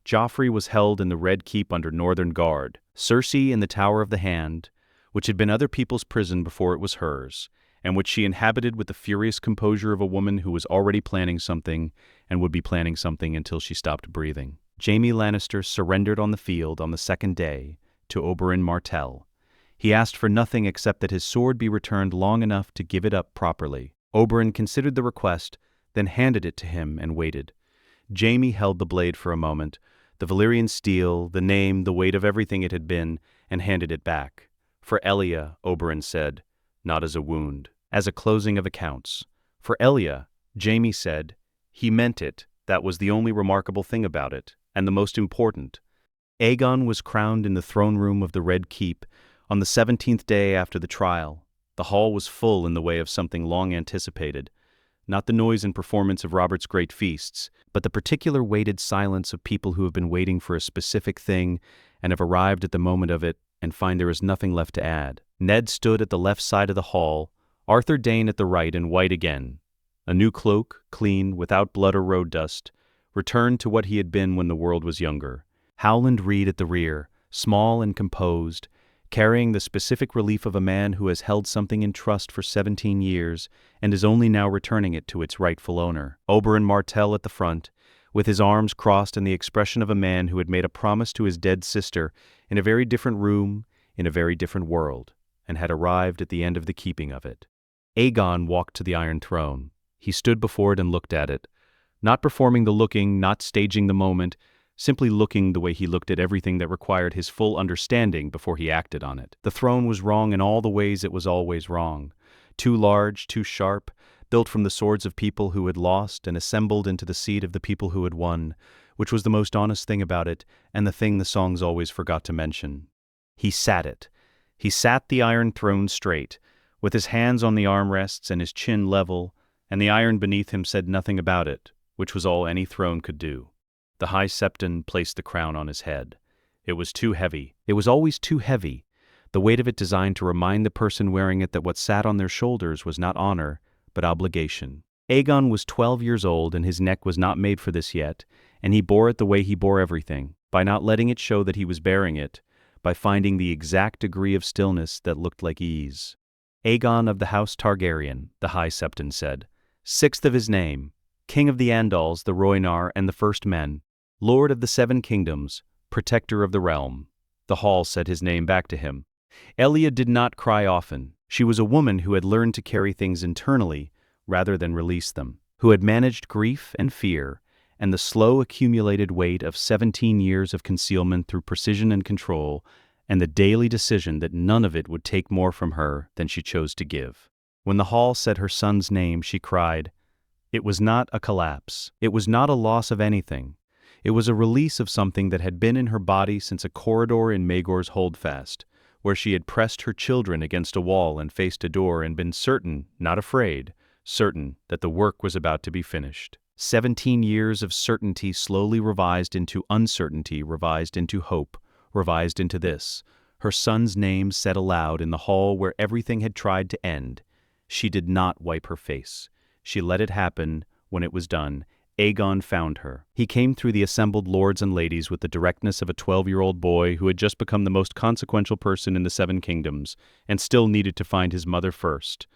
Joffrey was held in the Red Keep under Northern Guard, Cersei in the Tower of the Hand, which had been other people's prison before it was hers, and which she inhabited with the furious composure of a woman who was already planning something and would be planning something until she stopped breathing. Jaime Lannister surrendered on the field on the second day to Oberyn Martell. He asked for nothing except that his sword be returned long enough to give it up properly. Oberyn considered the request, then handed it to him and waited. Jaime held the blade for a moment, the Valyrian steel, the name, the weight of everything it had been, and handed it back. For Elia, Oberyn said, not as a wound, as a closing of accounts. For Elia, Jaime said, he meant it. That was the only remarkable thing about it, and the most important. Aegon was crowned in the throne room of the Red Keep on the 17th day after the trial. The hall was full in the way of something long anticipated. Not the noise and performance of Robert's great feasts, but the particular weighted silence of people who have been waiting for a specific thing and have arrived at the moment of it and find there is nothing left to add. Ned stood at the left side of the hall, Arthur Dayne at the right, and white again. A new cloak, clean, without blood or road dust, returned to what he had been when the world was younger. Howland Reed at the rear, small and composed, carrying the specific relief of a man who has held something in trust for 17 years and is only now returning it to its rightful owner. Oberyn Martell at the front, with his arms crossed and the expression of a man who had made a promise to his dead sister in a very different room, in a very different world, and had arrived at the end of the keeping of it. Aegon walked to the Iron Throne. He stood before it and looked at it, not performing the looking, not staging the moment, simply looking the way he looked at everything that required his full understanding before he acted on it. The throne was wrong in all the ways it was always wrong. Too large, too sharp, built from the swords of people who had lost and assembled into the seat of the people who had won, which was the most honest thing about it and the thing the songs always forgot to mention. He sat it. He sat the Iron Throne straight, with his hands on the armrests and his chin level, and the iron beneath him said nothing about it, which was all any throne could do. The High Septon placed the crown on his head. It was too heavy. It was always too heavy, the weight of it designed to remind the person wearing it that what sat on their shoulders was not honor, but obligation. Aegon was 12 years old, and his neck was not made for this yet, and he bore it the way he bore everything, by not letting it show that he was bearing it, by finding the exact degree of stillness that looked like ease. Aegon of the House Targaryen, the High Septon said, 6th of his name, King of the Andals, the Rhoynar, and the First Men, Lord of the 7 Kingdoms, Protector of the Realm. The hall said his name back to him. Elia did not cry often. She was a woman who had learned to carry things internally rather than release them, who had managed grief and fear and the slow accumulated weight of 17 years of concealment through precision and control, and the daily decision that none of it would take more from her than she chose to give. When the hall said her son's name, she cried. It was not a collapse. It was not a loss of anything. It was a release of something that had been in her body since a corridor in Maegor's Holdfast, where she had pressed her children against a wall and faced a door and been certain, not afraid, certain that the work was about to be finished. 17 years of certainty slowly revised into uncertainty, revised into hope, revised into this. Her son's name said aloud in the hall where everything had tried to end. She did not wipe her face. She let it happen. When it was done, Aegon found her. He came through the assembled lords and ladies with the directness of a 12-year-old boy who had just become the most consequential person in the 7 Kingdoms and still needed to find his mother first.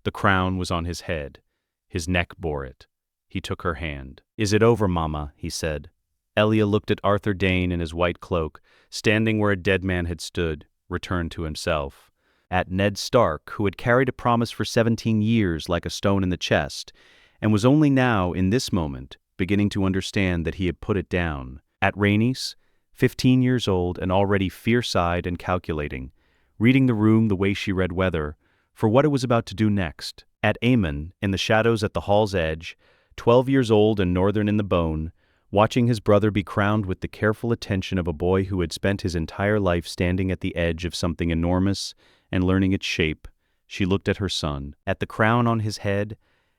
The crown was on his head. His neck bore it. He took her hand. "Is it over, Mama?" he said. Elia looked at Arthur Dayne in his white cloak, standing where a dead man had stood, returned to himself. At Ned Stark, who had carried a promise for 17 years like a stone in the chest, and was only now, in this moment, beginning to understand that he had put it down. At Rhaenys, 15 years old and already fierce-eyed and calculating, reading the room the way she read weather, for what it was about to do next. At Aemon, in the shadows at the hall's edge, 12 years old and northern in the bone, watching his brother be crowned with the careful attention of a boy who had spent his entire life standing at the edge of something enormous and learning its shape, she looked at her son, at the crown on his head,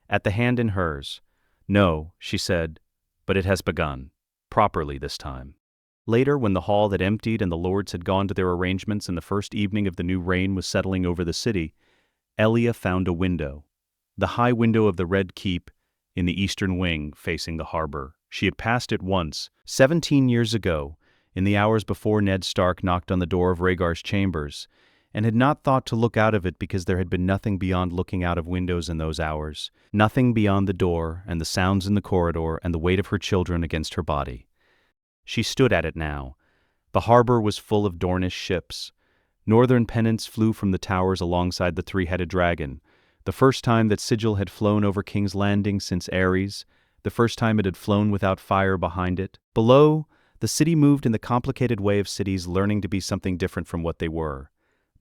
at the hand in hers. "No," she said, "but it has begun. Properly this time." Later, when the hall had emptied and the lords had gone to their arrangements and the first evening of the new reign was settling over the city, Elia found a window. The high window of the Red Keep, in the eastern wing, facing the harbor. She had passed it once, 17 years ago, in the hours before Ned Stark knocked on the door of Rhaegar's chambers, and had not thought to look out of it because there had been nothing beyond looking out of windows in those hours, nothing beyond the door and the sounds in the corridor and the weight of her children against her body. She stood at it now. The harbor was full of Dornish ships. Northern pennants flew from the towers alongside the three-headed dragon, The first time that sigil had flown over King's Landing since Ares, the first time it had flown without fire behind it. Below, the city moved in the complicated way of cities learning to be something different from what they were.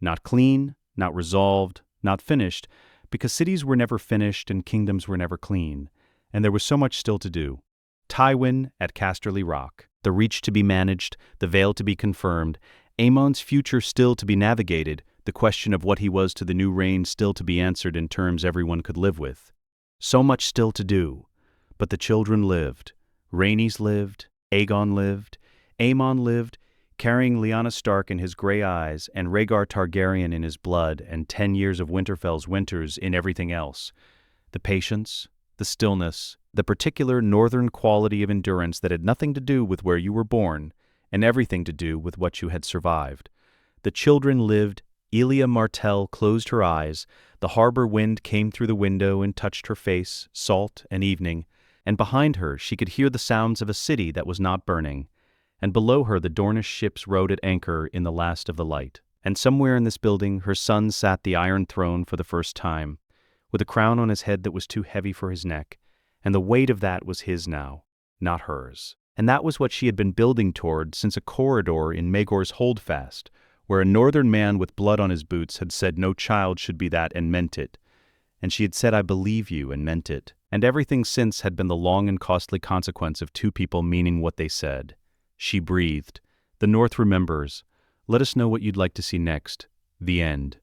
Not clean, not resolved, not finished, because cities were never finished and kingdoms were never clean, and there was so much still to do. Tywin at Casterly Rock, the Reach to be managed, the Veil to be confirmed, Aemon's future still to be navigated, the question of what he was to the new reign still to be answered in terms everyone could live with. So much still to do. But the children lived. Rhaenys lived, Aegon lived, Aemon lived, carrying Lyanna Stark in his gray eyes and Rhaegar Targaryen in his blood and 10 years of Winterfell's winters in everything else. The patience, the stillness, the particular northern quality of endurance that had nothing to do with where you were born and everything to do with what you had survived. The children lived. Elia Martell closed her eyes, the harbor wind came through the window and touched her face, salt and evening, and behind her she could hear the sounds of a city that was not burning, and below her the Dornish ships rode at anchor in the last of the light. And somewhere in this building her son sat the Iron Throne for the first time, with a crown on his head that was too heavy for his neck, and the weight of that was his now, not hers. And that was what she had been building toward since a corridor in Maegor's Holdfast, where a northern man with blood on his boots had said no child should be that and meant it. And she had said, I believe you, and meant it. And everything since had been the long and costly consequence of two people meaning what they said. She breathed. The North remembers. Let us know what you'd like to see next. The end.